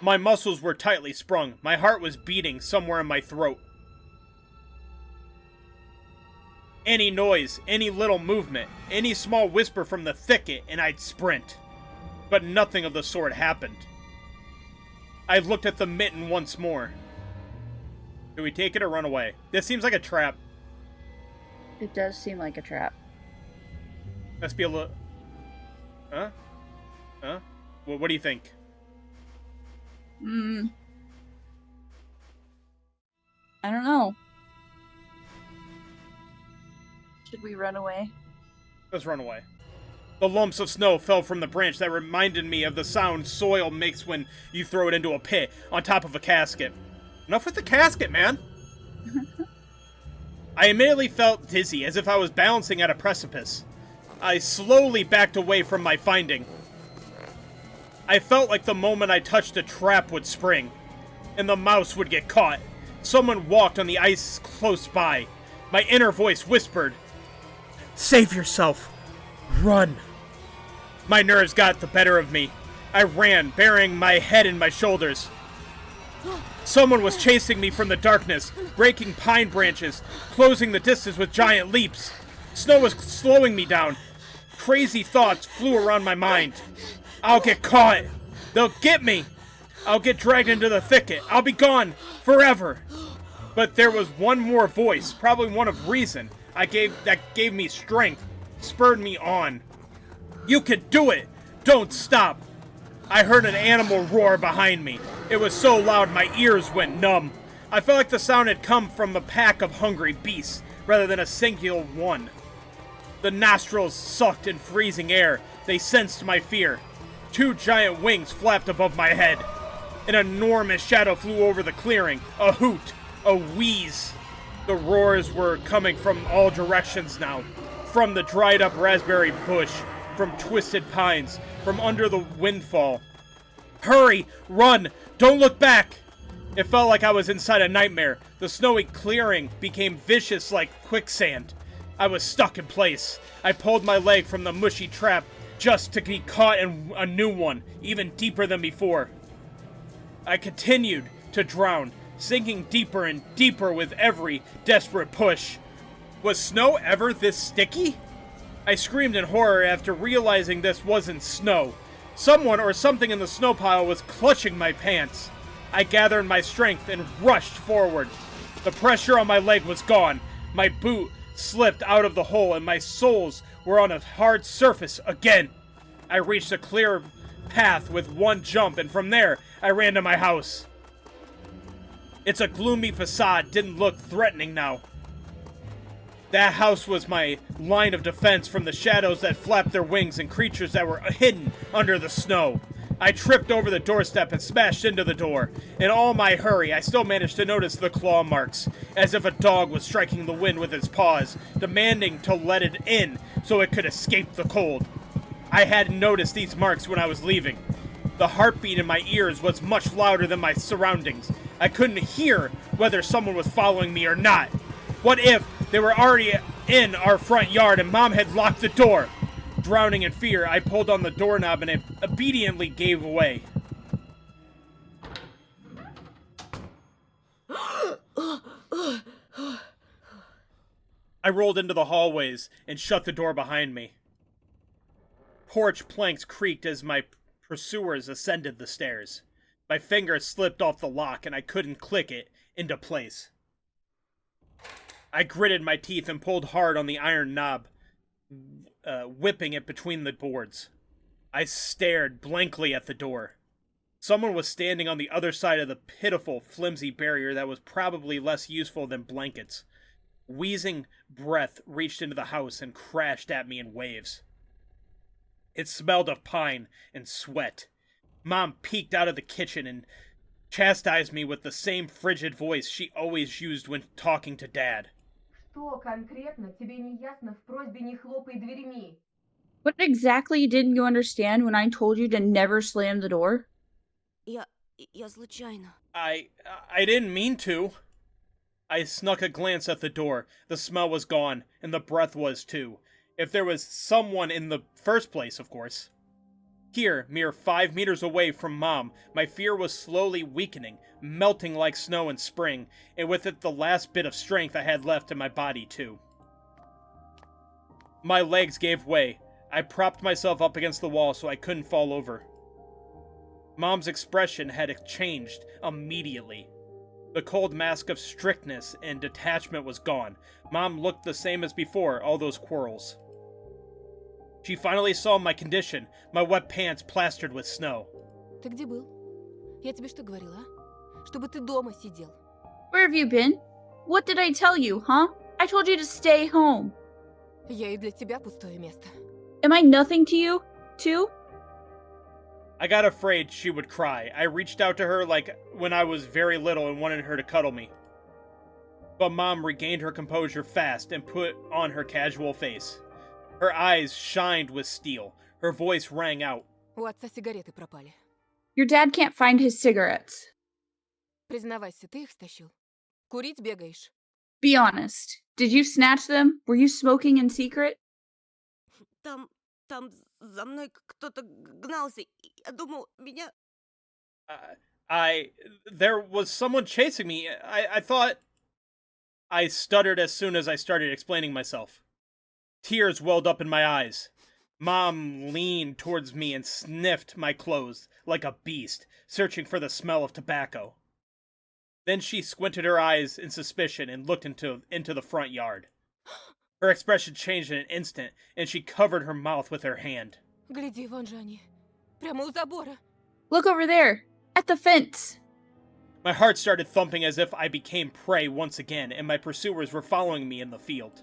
My muscles were tightly sprung. My heart was beating somewhere in my throat. Any noise, any little movement, any small whisper from the thicket, and I'd sprint. But nothing of the sort happened. I looked at the mitten once more. Do we take it or run away? This seems like a trap. It does seem like a trap. Let's be a little... Huh? Huh? Well, what do you think? I don't know. Should we run away? Let's run away. The lumps of snow fell from the branch that reminded me of the sound soil makes when you throw it into a pit on top of a casket. Enough with the casket, man! I immediately felt dizzy, as if I was balancing at a precipice. I slowly backed away from my finding. I felt like the moment I touched a trap would spring, and the mouse would get caught. Someone walked on the ice close by. My inner voice whispered, Save yourself! Run! My nerves got the better of me. I ran, burying my head in my shoulders. Someone was chasing me from the darkness, breaking pine branches, closing the distance with giant leaps. Snow was slowing me down. Crazy thoughts flew around my mind. I'll get caught. They'll get me. I'll get dragged into the thicket. I'll be gone forever. But there was one more voice, probably one of reason, that gave me strength, spurred me on. You can do it. Don't stop. I heard an animal roar behind me. It was so loud my ears went numb. I felt like the sound had come from a pack of hungry beasts, rather than a singular one. The nostrils sucked in freezing air. They sensed my fear. 2 giant wings flapped above my head. An enormous shadow flew over the clearing. A hoot. A wheeze. The roars were coming from all directions now. From the dried up raspberry bush. From twisted pines. From under the windfall. Hurry! Run! Don't look back! It felt like I was inside a nightmare. The snowy clearing became vicious like quicksand. I was stuck in place. I pulled my leg from the mushy trap just to be caught in a new one, even deeper than before. I continued to drown, sinking deeper and deeper with every desperate push. Was snow ever this sticky? I screamed in horror after realizing this wasn't snow. Someone or something in the snow pile was clutching my pants. I gathered my strength and rushed forward. The pressure on my leg was gone. My boot slipped out of the hole and my soles were on a hard surface again. I reached a clear path with one jump, and from there, I ran to my house. Its a gloomy facade didn't look threatening now. That house was my line of defense from the shadows that flapped their wings and creatures that were hidden under the snow. I tripped over the doorstep and smashed into the door. In all my hurry, I still managed to notice the claw marks, as if a dog was striking the wind with its paws, demanding to let it in so it could escape the cold. I hadn't noticed these marks when I was leaving. The heartbeat in my ears was much louder than my surroundings. I couldn't hear whether someone was following me or not. What if they were already in our front yard and Mom had locked the door? Drowning in fear, I pulled on the doorknob and it obediently gave way. I rolled into the hallways and shut the door behind me. Porch planks creaked as my pursuers ascended the stairs. My fingers slipped off the lock and I couldn't click it into place. I gritted my teeth and pulled hard on the iron knob, whipping it between the boards. I stared blankly at the door. Someone was standing on the other side of the pitiful, flimsy barrier that was probably less useful than blankets. Wheezing breath reached into the house and crashed at me in waves. It smelled of pine and sweat. Mom peeked out of the kitchen and chastised me with the same frigid voice she always used when talking to Dad. Что конкретно тебе не ясно в просьбе не хлопай дверьми? What exactly didn't you understand when I told you to never slam the door? Я случайно. I didn't mean to. I snuck a glance at the door. The smell was gone, and the breath was too. If there was someone in the first place, of course. Here, mere 5 meters away from Mom, my fear was slowly weakening, melting like snow in spring, and with it the last bit of strength I had left in my body, too. My legs gave way. I propped myself up against the wall so I couldn't fall over. Mom's expression had changed immediately. The cold mask of strictness and detachment was gone. Mom looked the same as before all those quarrels. She finally saw my condition, my wet pants plastered with snow. Ты где был? Я тебе что говорила, а? Чтобы ты дома сидел. Where have you been? What did I tell you, huh? I told you to stay home. Я и для тебя пустое место. Am I nothing to you, too? I got afraid she would cry. I reached out to her like when I was very little and wanted her to cuddle me. But Mom regained her composure fast and put on her casual face. Her eyes shined with steel. Her voice rang out. У отца сигареты пропали. Your dad can't find his cigarettes. Признавайся, ты их стащил? Курить бегаешь? Be honest. Did you snatch them? Were you smoking in secret? Там за мной кто-то гнался. Я думал, меня... There was someone chasing me. I thought... I stuttered as soon as I started explaining myself. Tears welled up in my eyes. Mom leaned towards me and sniffed my clothes like a beast, searching for the smell of tobacco. Then she squinted her eyes in suspicion and looked into the front yard. Her expression changed in an instant, and she covered her mouth with her hand. Гляди, вон же они. Прямо у забора. Look over there, at the fence. My heart started thumping as if I became prey once again, and my pursuers were following me in the field.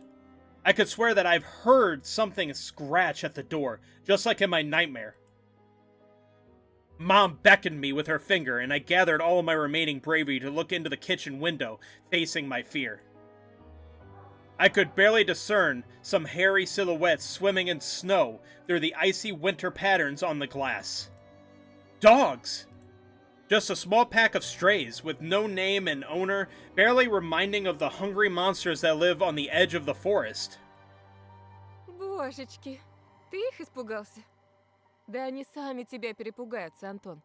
I could swear that I've heard something scratch at the door, just like in my nightmare. Mom beckoned me with her finger, and I gathered all of my remaining bravery to look into the kitchen window, facing my fear. I could barely discern some hairy silhouettes swimming in snow through the icy winter patterns on the glass. Dogs! Just a small pack of strays, with no name and owner, barely reminding of the hungry monsters that live on the edge of the forest. Божечки, ты их испугался? Да они сами тебя перепугаются, Антон.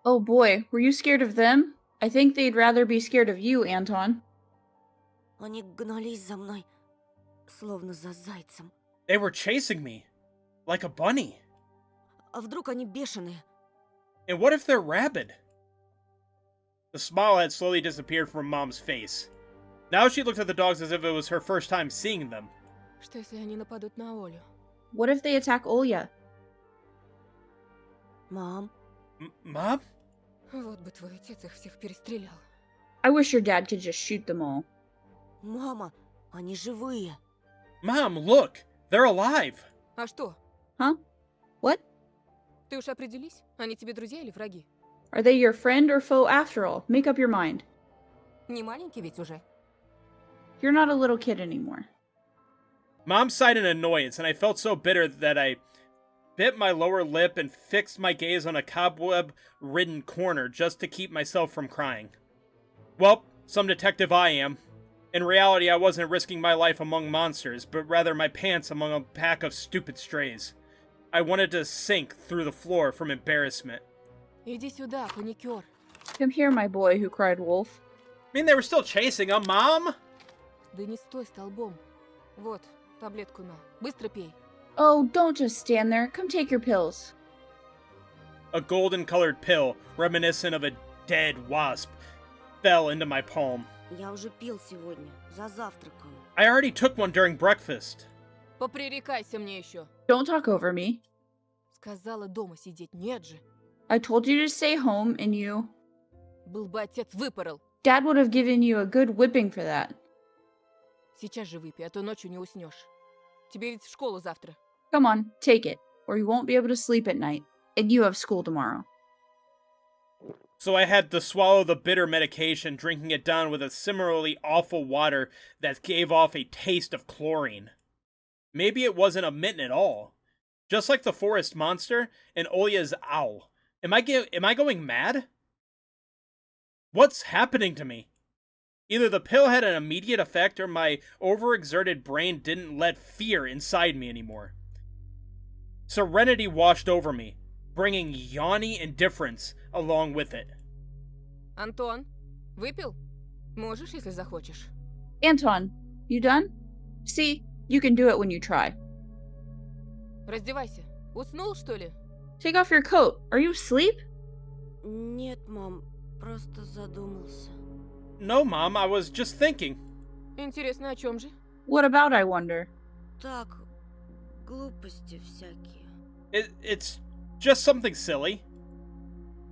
Oh boy, were you scared of them? I think they'd rather be scared of you, Anton. Они гнались за мной, словно за зайцем. They were chasing me, like a bunny. А вдруг они бешеные? And what if they're rabid? The smile had slowly disappeared from Mom's face. Now she looked at the dogs as if it was her first time seeing them. Что если они нападут на Олю? What if they attack Olya? Мам, Mom? Вот бы твой отец их всех перестрелял. I wish your dad could just shoot them all. мама, они живые. Mom, look! They're alive! А что? Huh? What? Ты уж определись? Они тебе друзья или враги? Are they your friend or foe after all? Make up your mind. Не маленький ведь уже. You're not a little kid anymore. Mom sighed in annoyance, and I felt so bitter that I bit my lower lip and fixed my gaze on a cobweb-ridden corner just to keep myself from crying. Well, some detective I am. In reality, I wasn't risking my life among monsters, but rather my pants among a pack of stupid strays. I wanted to sink through the floor from embarrassment. Иди сюда, паникер. Come here, my boy, who cried wolf. I mean, they were still chasing him, Mom! Да не стой столбом. Вот, таблетку на. Быстро пей. Oh, don't just stand there. Come take your pills. A golden-colored pill, reminiscent of a dead wasp, fell into my palm. Я уже пил сегодня, за завтраком. I already took one during breakfast. Попререкайся мне еще. Don't talk over me. Сказала дома сидеть, нет же. I told you to stay home, and you... Был бы отец, выпорол. Dad would have given you a good whipping for that. Сейчас же выпей, а то ночью не уснешь. Тебе ведь в школу завтра. Come on, take it, or you won't be able to sleep at night, and you have school tomorrow. So I had to swallow the bitter medication, drinking it down with a similarly awful water that gave off a taste of chlorine. Maybe it wasn't a mitten at all. Just like the forest monster and Olya's owl. Am I going mad? What's happening to me? Either the pill had an immediate effect or my overexerted brain didn't let fear inside me anymore. Serenity washed over me, bringing yawny indifference along with it. Антон, выпил? Можешь, если захочешь. Anton, you done? See, you can do it when you try. Раздевайся. Уснул, что ли? Take off your coat. Are you asleep? Нет, мам, просто задумался. No, Mom, I was just thinking. Интересно, о чем же? What about, I wonder? Так, глупости всякие. It's just something silly.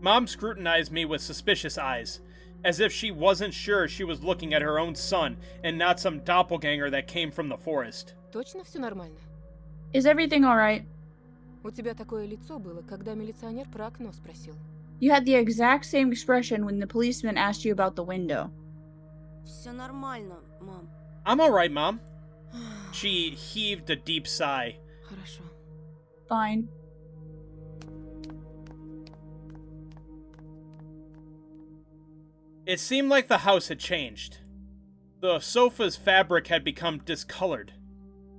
Mom scrutinized me with suspicious eyes, as if she wasn't sure she was looking at her own son and not some doppelganger that came from the forest. Точно все нормально? Is everything alright? У тебя такое лицо было, когда милиционер про окно спросил. You had the exact same expression when the policeman asked you about the window. Все нормально, мам. I'm alright, Mom. She heaved a deep sigh. Хорошо. Fine. It seemed like the house had changed. The sofa's fabric had become discolored.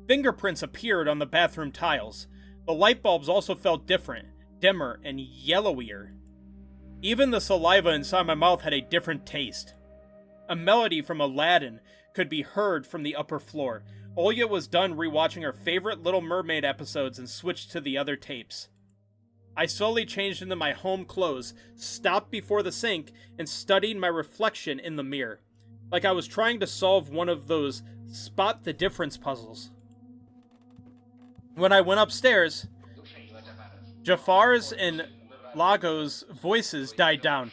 Fingerprints appeared on the bathroom tiles. The light bulbs also felt different, dimmer, and yellowier. Even the saliva inside my mouth had a different taste. A melody from Aladdin could be heard from the upper floor. Olya was done rewatching her favorite Little Mermaid episodes and switched to the other tapes. I slowly changed into my home clothes, stopped before the sink, and studied my reflection in the mirror, like I was trying to solve one of those spot the difference puzzles. When I went upstairs, Jafar's and Lago's voices died down.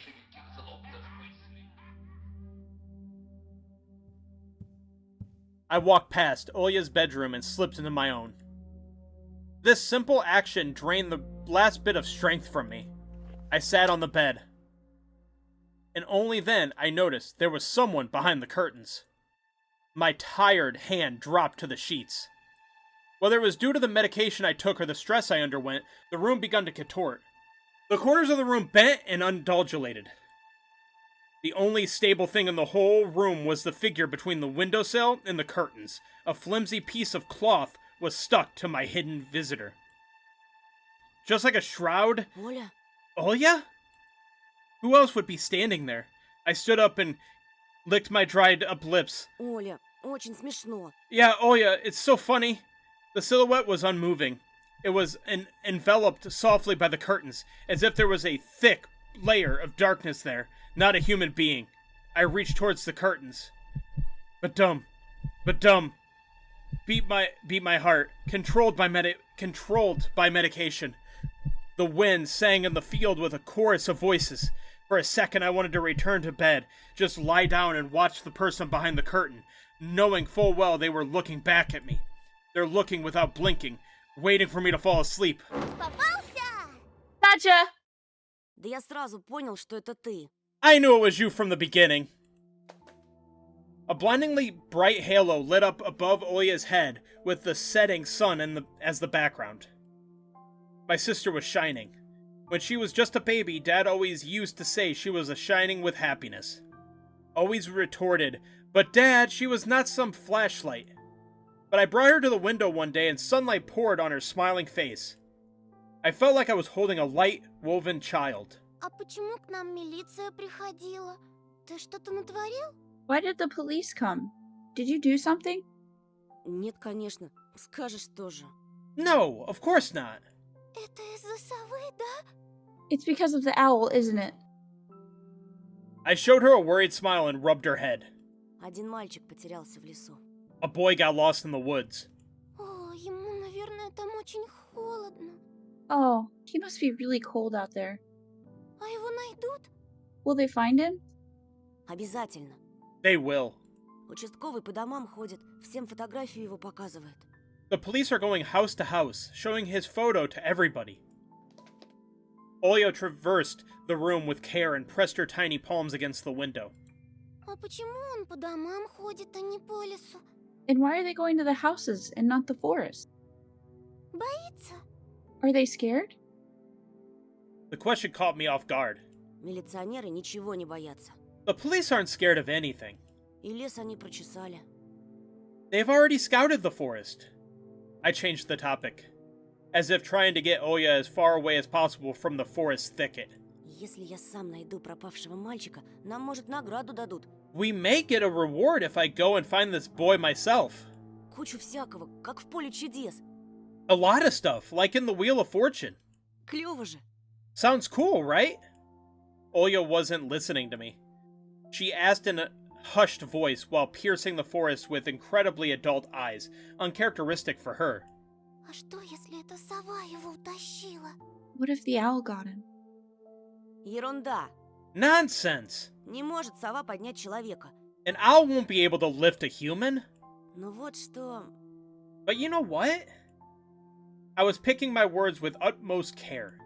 I walked past Olya's bedroom and slipped into my own. This simple action drained the last bit of strength from me. I sat on the bed. And only then I noticed there was someone behind the curtains. My tired hand dropped to the sheets. Whether it was due to the medication I took or the stress I underwent, the room began to contort. The corners of the room bent and undulated. The only stable thing in the whole room was the figure between the windowsill and the curtains. A flimsy piece of cloth was stuck to my hidden visitor. Just like a shroud. Оля, Olya? Who else would be standing there? I stood up and licked my dried up lips. Оля, очень смешно. Yeah, Olya, it's so funny. The silhouette was unmoving. It was enveloped softly by the curtains, as if there was a thick layer of darkness there, not a human being. I reached towards the curtains. But dumb. Beat my heart, controlled by medication. The wind sang in the field with a chorus of voices. For a second I wanted to return to bed, just lie down and watch the person behind the curtain, knowing full well they were looking back at me. They're looking without blinking, waiting for me to fall asleep. Попался! Gotcha! Да я сразу понял, что это ты. I knew it was you from the beginning. A blindingly bright halo lit up above Olya's head with the setting sun as the background. My sister was shining. When she was just a baby, Dad always used to say she was a shining with happiness. Always retorted, "But Dad, she was not some flashlight." But I brought her to the window one day and sunlight poured on her smiling face. I felt like I was holding a light, woven child. А почему к нам милиция приходила? Ты что-то натворил? Why did the police come? Did you do something? Нет, конечно. Скажешь тоже. No, of course not. Это из-за совы, да? It's because of the owl, isn't it? I showed her a worried smile and rubbed her head. Один мальчик потерялся в лесу. A boy got lost in the woods. О, ему, наверное, там очень холодно. Oh, he must be really cold out there. А его найдут? Will they find him? Обязательно. They will. Участковый по домам ходит, всем фотографию его показывает. The police are going house to house, showing his photo to everybody. Olya traversed the room with care and pressed her tiny palms against the window. А почему он по домам ходит, а не по лесу? And why are they going to the houses and not the forest? Боится? Are they scared? The question caught me off guard. Милиционеры ничего не боятся. The police aren't scared of anything. И лес они прочесали. They've already scouted the forest. I changed the topic, as if trying to get Olya as far away as possible from the forest thicket. Если я сам найду пропавшего мальчика, нам, может, награду дадут. We may get a reward if I go and find this boy myself. Кучу всякого, как в поле чудес. A lot of stuff, like in the Wheel of Fortune. Клёво же. Sounds cool, right? Olya wasn't listening to me. She asked in a hushed voice while piercing the forest with incredibly adult eyes, uncharacteristic for her. А что, если эта сова его утащила? What if the owl got him? Ерунда. Nonsense! Не может сова поднять человека. An owl won't be able to lift a human? Но вот что... But you know what? I was picking my words with utmost care.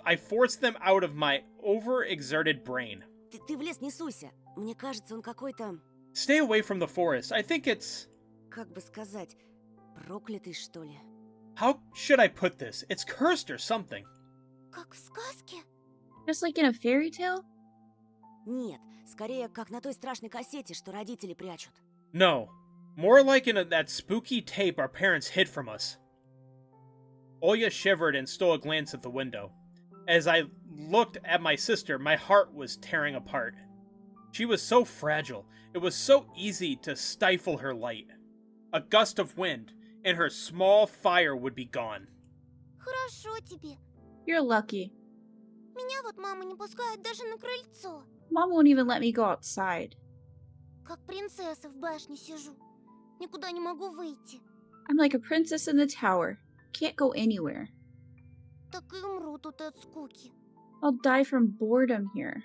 I forced them out of my overexerted brain. Ты в лес не суйся. Мне кажется, он какой-то... Stay away from the forest. I think it's... Как бы сказать... Проклятый, что ли? How should I put this? It's cursed or something. Как в сказке? Just like in a fairy tale? Нет, скорее, как на той страшной кассете, что родители прячут. No. More like in that spooky tape our parents hid from us. Oya shivered and stole a glance at the window. As I looked at my sister, my heart was tearing apart. She was so fragile. It was so easy to stifle her light. A gust of wind, and her small fire would be gone. Хорошо тебе. You're lucky. Меня вот мама не пускает даже на крыльцо. Mom won't even let me go outside. Как принцесса в башне сижу. Никуда не могу выйти. I'm like a princess in the tower. Can't go anywhere. Так и умру тут от скуки. I'll die from boredom here.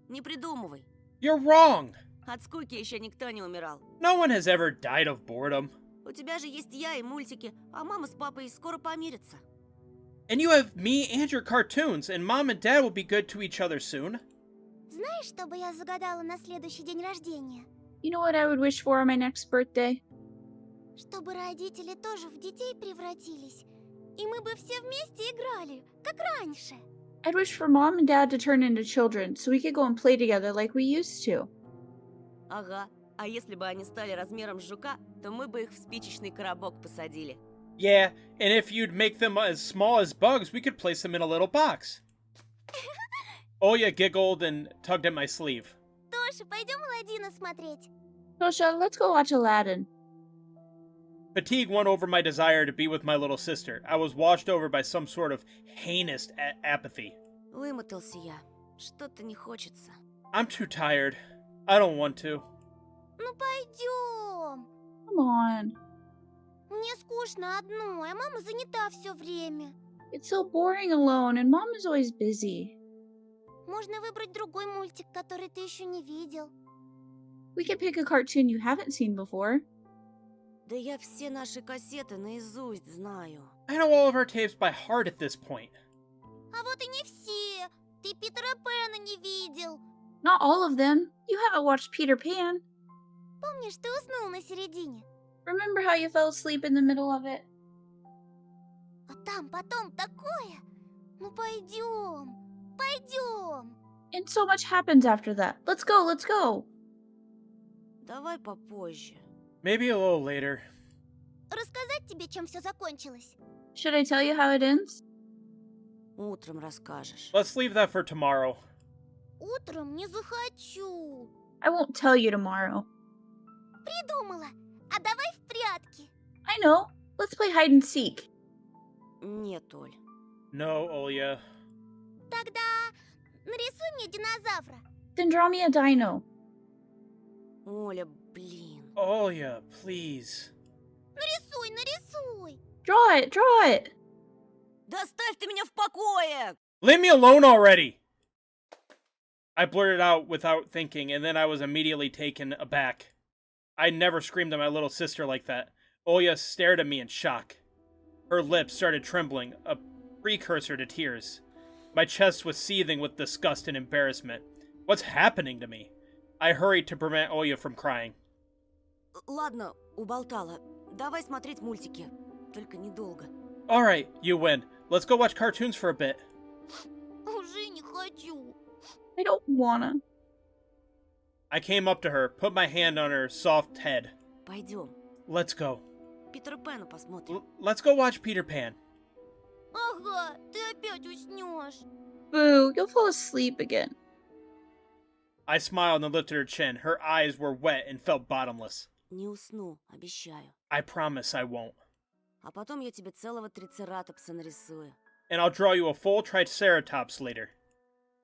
Не придумывай. You're wrong! От скуки еще никто не умирал. No one has ever died of boredom. У тебя же есть я и мультики, а мама с папой скоро помирятся. And you have me and your cartoons, and Mom and Dad will be good to each other soon. Знаешь, что бы я загадала на следующий день рождения? You know what I would wish for on my next birthday? Чтобы родители тоже в детей превратились. И мы бы все вместе играли, как раньше. I'd wish for Mom and Dad to turn into children so we could go and play together like we used to. Ага. А если бы они стали размером с жука, то мы бы их в спичечный коробок посадили. Yeah, and if you'd make them as small as bugs, we could place them in a little box. Oya giggled and tugged at my sleeve. Тоша, пойдем Аладдина смотреть. Tosha, let's go watch Aladdin. Fatigue won over my desire to be with my little sister. I was washed over by some sort of heinous apathy. Вымотался я. Что-то не хочется. I'm too tired. I don't want to. Ну пойдем. Come on. Мне скучно одной, а мама занята все время. It's so boring alone, and Mom is always busy. Можно выбрать другой мультик, который ты еще не видел. We could pick a cartoon you haven't seen before. Да я все наши кассеты наизусть знаю. I know all of our tapes by heart at this point. А вот и не все. Ты Питера Пэна не видел. Not all of them. You haven't watched Peter Pan. Помнишь, ты уснул на середине? Remember how you fell asleep in the middle of it? А там потом такое. Ну пойдем, пойдем. And so much happens after that. Let's go, let's go. Давай попозже. Maybe a little later. Рассказать тебе, чем все закончилось? Should I tell you how it ends? Утром расскажешь. Let's leave that for tomorrow. Утром не захочу. I won't tell you tomorrow. Придумала. А давай в прятки. I know. Let's play hide and seek. Нет, Оль. No, Oya. Тогда нарисуй мне динозавра. Then draw me a dino. Оля, блин. Oya, please. Нарисуй, нарисуй. Draw it. Да оставь ты меня в покое! Leave me alone already! I blurted out without thinking, and then I was immediately taken aback. I never screamed at my little sister like that. Oya stared at me in shock. Her lips started trembling, a precursor to tears. My chest was seething with disgust and embarrassment. What's happening to me? I hurried to prevent Oya from crying. Ладно, уболтала. Давай смотреть мультики. Только недолго. Alright, you win. Let's go watch cartoons for a bit. Уже не хочу. I don't wanna. I came up to her, put my hand on her soft head. Пойдем. Let's go. Питера Пэна посмотрим. Let's go watch Peter Pan. Ага, ты опять уснешь. Boo, you'll fall asleep again. I smiled and lifted her chin. Her eyes were wet and felt bottomless. Не усну, обещаю. I promise I won't. А потом я тебе целого трицератопса нарисую. And I'll draw you a full triceratops later.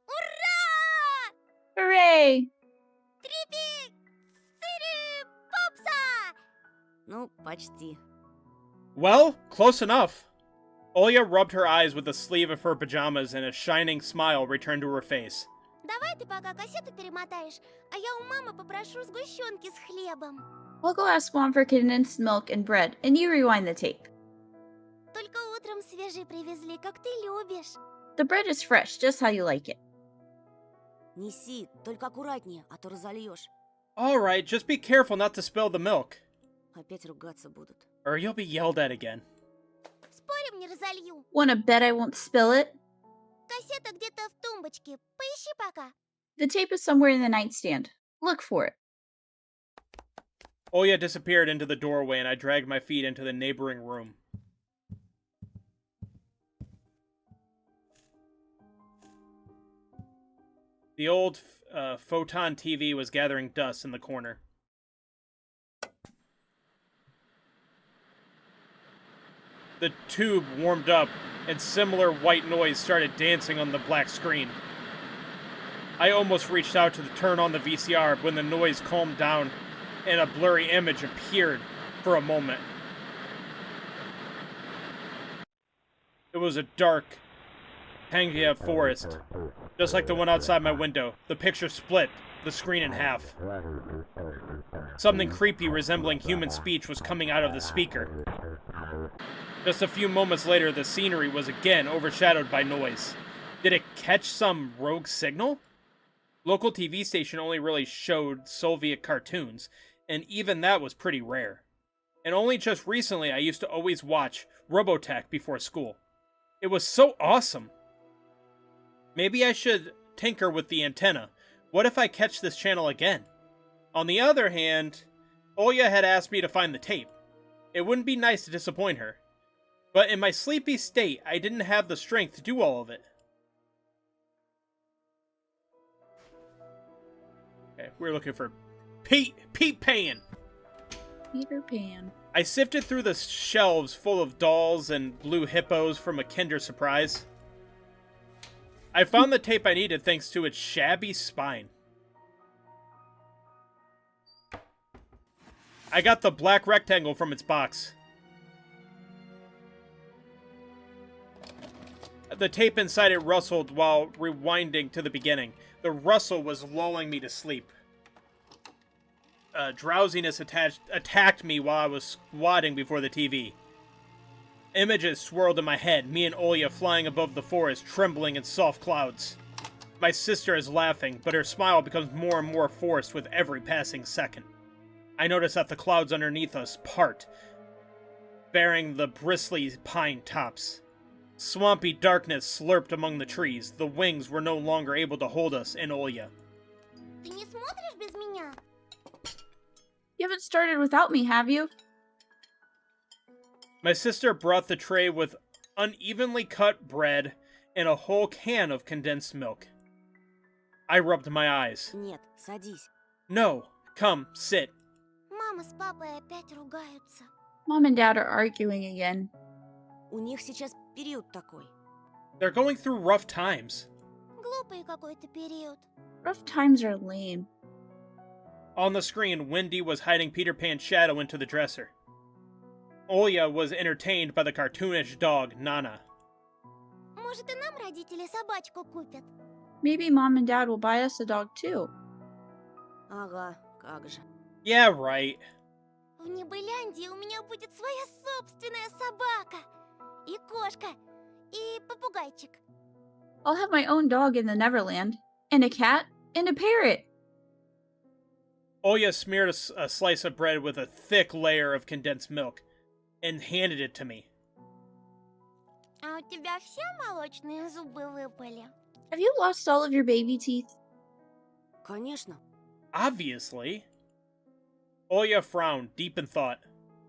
Ура! Hooray! Попса! Ну, почти. Well, close enough. Oya rubbed her eyes with the sleeve of her pajamas and a shining smile returned to her face. Давай ты пока кассету перемотаешь, а я у мамы попрошу сгущенки с хлебом. I'll go ask Mom for condensed milk and bread, and you rewind the tape. Только утром свежий привезли, как ты любишь. The bread is fresh, just how you like it. Неси, только аккуратнее, а то разольешь. Alright, just be careful not to spill the milk, Опять ругаться будут. or you'll be yelled at again. Спорим, не разолью. Wanna bet I won't spill it? Кассета где-то в тумбочке. Поищи пока. The tape is somewhere in the nightstand. Look for it. Oya disappeared into the doorway, and I dragged my feet into the neighboring room. The old photon TV was gathering dust in the corner. The tube warmed up, and similar white noise started dancing on the black screen. I almost reached out to turn on the VCR when the noise calmed down and a blurry image appeared for a moment. It was a dark Pangaea forest, just like the one outside my window. The picture split the screen in half. Something creepy resembling human speech was coming out of the speaker. Just a few moments later, the scenery was again overshadowed by noise. Did it catch some rogue signal? Local TV station only really showed Soviet cartoons, and even that was pretty rare. And only just recently I used to always watch Robotech before school. It was so awesome! Maybe I should tinker with the antenna. What if I catch this channel again? On the other hand, Oya had asked me to find the tape. It wouldn't be nice to disappoint her. But in my sleepy state, I didn't have the strength to do all of it. Okay, we're looking for Pete Pan. Peter Pan. I sifted through the shelves full of dolls and blue hippos from a Kinder Surprise. I found the tape I needed thanks to its shabby spine. I got the black rectangle from its box. The tape inside it rustled while rewinding to the beginning. The rustle was lulling me to sleep. Drowsiness attacked me while I was squatting before the TV. Images swirled in my head, me and Oya flying above the forest, trembling in soft clouds. My sister is laughing, but her smile becomes more and more forced with every passing second. I notice that the clouds underneath us part, bearing the bristly pine tops. Swampy darkness slurped among the trees. The wings were no longer able to hold us and Oya. Ты не смотришь без меня? You haven't started without me, have you? My sister brought the tray with unevenly cut bread and a whole can of condensed milk. I rubbed my eyes. Нет, садись. No, come, sit. Мама с папой опять ругаются. Mom and Dad are arguing again. У них сейчас период такой. They're going through rough times. Глупый какой-то период. Rough times are lame. On the screen, Wendy was hiding Peter Pan's shadow into the dresser. Oya was entertained by the cartoonish dog, Nana. Может, и нам родители собачку купят? Maybe Mom and Dad will buy us a dog too. Ага, как же. Yeah, right. В Небыляндии у меня будет своя собственная собака. И кошка. И попугайчик. I'll have my own dog in the Neverland. And a cat. And a parrot. Oya smeared a slice of bread with a thick layer of condensed milk and handed it to me. А у тебя все молочные зубы выпали? Have you lost all of your baby teeth? Конечно. Obviously. Oya frowned, deep in thought.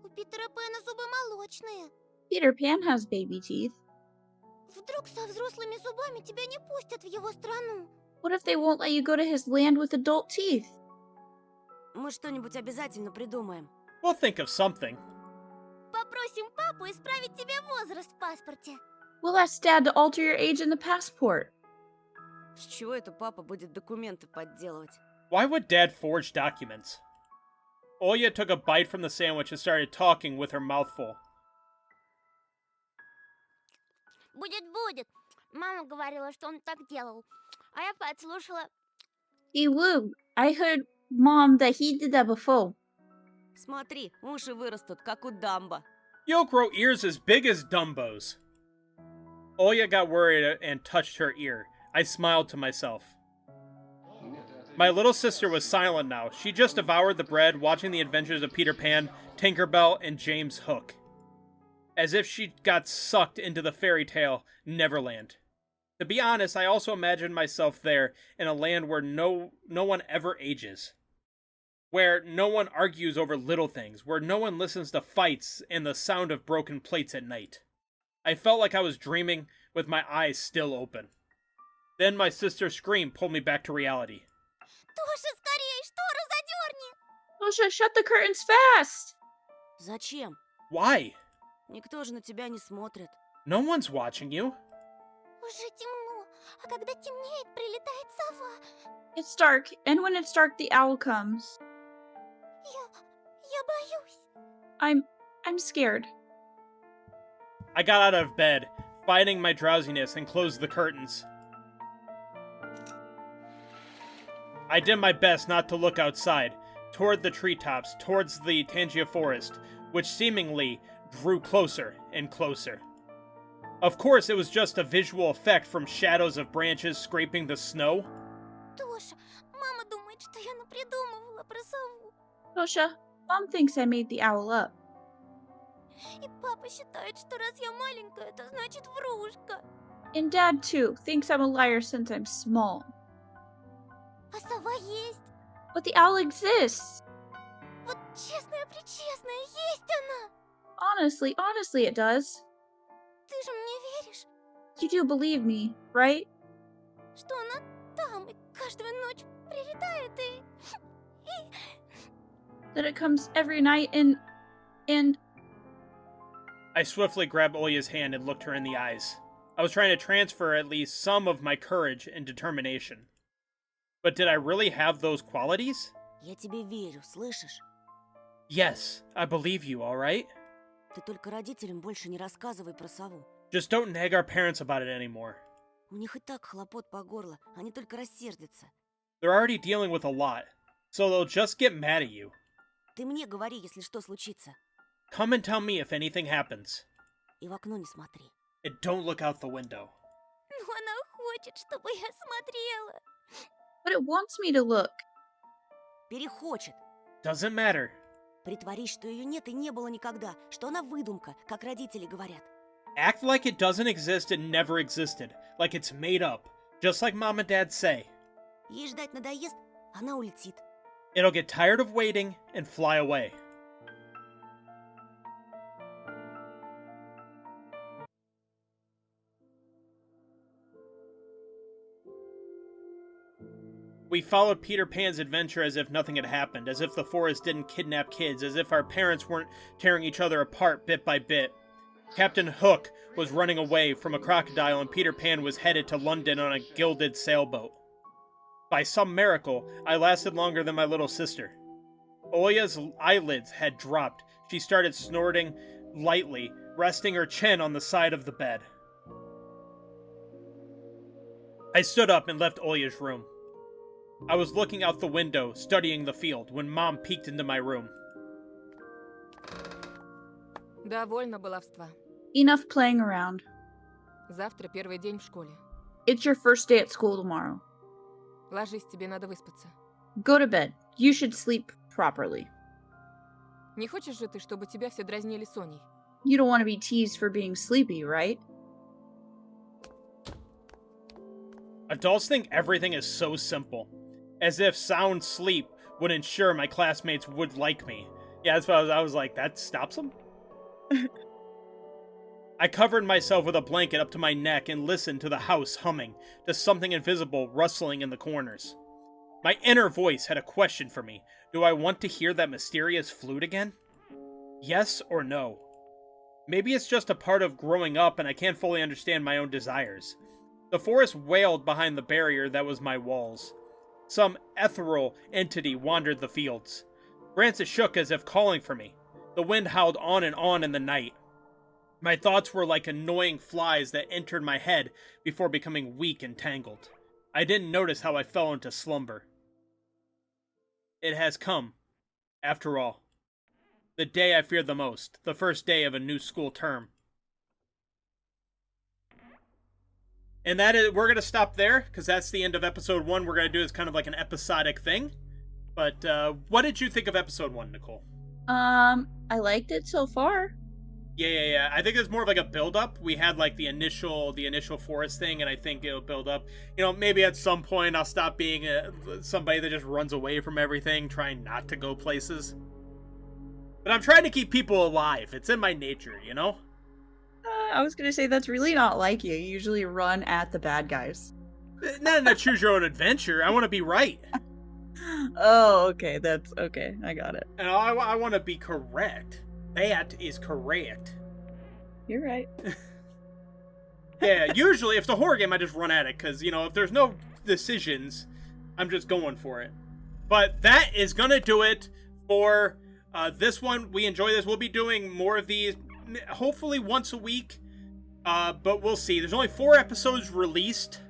У Питера Пэна зубы молочные. Peter Pan has baby teeth. Вдруг со взрослыми зубами тебя не пустят в его страну? What if they won't let you go to his land with adult teeth? Мы что-нибудь обязательно придумаем. We'll think of something. Попросим папу исправить тебе возраст в паспорте. We'll ask Dad to alter your age in the passport. С чего это папа будет документы подделывать? Why would Dad forge documents? Oya took a bite from the sandwich and started talking with her mouth full. Будет. Мама говорила, что он так делал. А я подслушала. Hey, Luke, I heard Mom that he did that before. Смотри, уши вырастут, как у Дамбо. You'll grow ears as big as Dumbo's. Oya got worried and touched her ear. I smiled to myself. My little sister was silent now. She just devoured the bread, watching the adventures of Peter Pan, Tinkerbell, and James Hook. As if she got sucked into the fairy tale Neverland. To be honest, I also imagined myself there, in a land where no one ever ages. where no one argues over little things, where no one listens to fights and the sound of broken plates at night. I felt like I was dreaming with my eyes still open. Then my sister's scream pulled me back to reality. Тоша, скорее, штору задерни! Tosha, shut the curtains fast! Зачем? Why? Никто же на тебя не смотрит. No one's watching you. Уже темно, а когда темнеет, прилетает сова. It's dark, and when it's dark, the owl comes. Я боюсь. I'm scared. I got out of bed, fighting my drowsiness, and closed the curtains. I did my best not to look outside, toward the treetops, towards the Tangia forest, which seemingly drew closer and closer. Of course, it was just a visual effect from shadows of branches scraping the snow. Тоша, мама думает, что я напридумывала про сову. Tosha, Mom thinks I made the owl up. И папа считает, что раз я маленькая, это значит врушка. And Dad, too, thinks I'm a liar since I'm small. А сова есть. But the owl exists! Вот честная-пречестная, есть она. Honestly, it does. Ты же мне веришь, You do believe me, right? что она там и каждую ночь прилетает и... That it comes every night and... I swiftly grabbed Olya's hand and looked her in the eyes. I was trying to transfer at least some of my courage and determination. But did I really have those qualities? Я тебе верю, слышишь? Yes, I believe you, alright? Ты только родителям больше не рассказывай про сову. Just don't nag our parents about it anymore. У них и так хлопот по горло, они только рассердятся. They're already dealing with a lot, so they'll just get mad at you. Ты мне говори, если что случится. Come and tell me if anything happens. И в окно не смотри. And don't look out the window. Но она хочет, чтобы я смотрела. But it wants me to look. Перехочет. Doesn't matter. Притворись, что ее нет и не было никогда, что она выдумка, как родители говорят. Act like it doesn't exist and never existed, like it's made up, just like Mom and Dad say. Ей ждать надоест, она улетит. It'll get tired of waiting and fly away. We followed Peter Pan's adventure as if nothing had happened, as if the forest didn't kidnap kids, as if our parents weren't tearing each other apart bit by bit. Captain Hook was running away from a crocodile and Peter Pan was headed to London on a gilded sailboat. By some miracle, I lasted longer than my little sister. Olya's eyelids had dropped. She started snorting lightly, resting her chin on the side of the bed. I stood up and left Olya's room. I was looking out the window, studying the field, when Mom peeked into my room. Довольно баловства. Enough playing around. Завтра первый день в школе. It's your first day at school tomorrow. Ложись, тебе надо выспаться. Go to bed. You should sleep properly. Не хочешь же ты, чтобы тебя все дразнили Соней? You don't want to be teased for being sleepy, right? Adults think everything is so simple. As if sound sleep would ensure my classmates would like me. Yeah, that's what I was like, that stops them? I covered myself with a blanket up to my neck and listened to the house humming, to something invisible rustling in the corners. My inner voice had a question for me. Do I want to hear that mysterious flute again? Yes or no? Maybe it's just a part of growing up and I can't fully understand my own desires. The forest wailed behind the barrier that was my walls. Some ethereal entity wandered the fields. Branches shook as if calling for me. The wind howled on in the night. My thoughts were like annoying flies that entered my head before becoming weak and tangled. I didn't notice how I fell into slumber. It has come, after all. The day I feared the most, the first day of a new school term. And that is, we're going to stop there, because that's the end of episode 1. We're going to do is kind of like an episodic thing. But what did you think of episode 1, Nicole? I liked it so far. Yeah. I think it's more of like a build-up. We had like the initial forest thing, and I think it'll build up. You know, maybe at some point I'll stop being somebody that just runs away from everything, trying not to go places. But I'm trying to keep people alive. It's in my nature, you know? I was gonna say that's really not like you. You usually run at the bad guys. Not in a choose your own adventure. I want to be right. Oh, okay. That's okay. I got it. And I want to be correct. That is correct. You're right. Yeah, usually if it's a horror game, I just run at it. Because, you know, if there's no decisions, I'm just going for it. But that is going to do it for this one. We enjoy this. We'll be doing more of these, hopefully once a week. But we'll see. There's only 4 episodes released.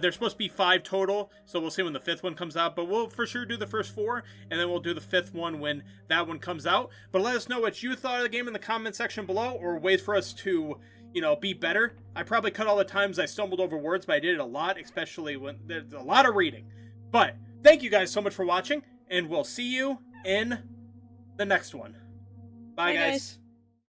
There's supposed to be 5 total, so we'll see when the 5th one comes out, but we'll for sure do the first 4, and then we'll do the 5th one when that one comes out. But let us know what you thought of the game in the comment section below, or ways for us to, you know, be better. I probably cut all the times I stumbled over words, but I did it a lot, especially when there's a lot of reading. But thank you guys so much for watching, and we'll see you in the next one. Bye guys.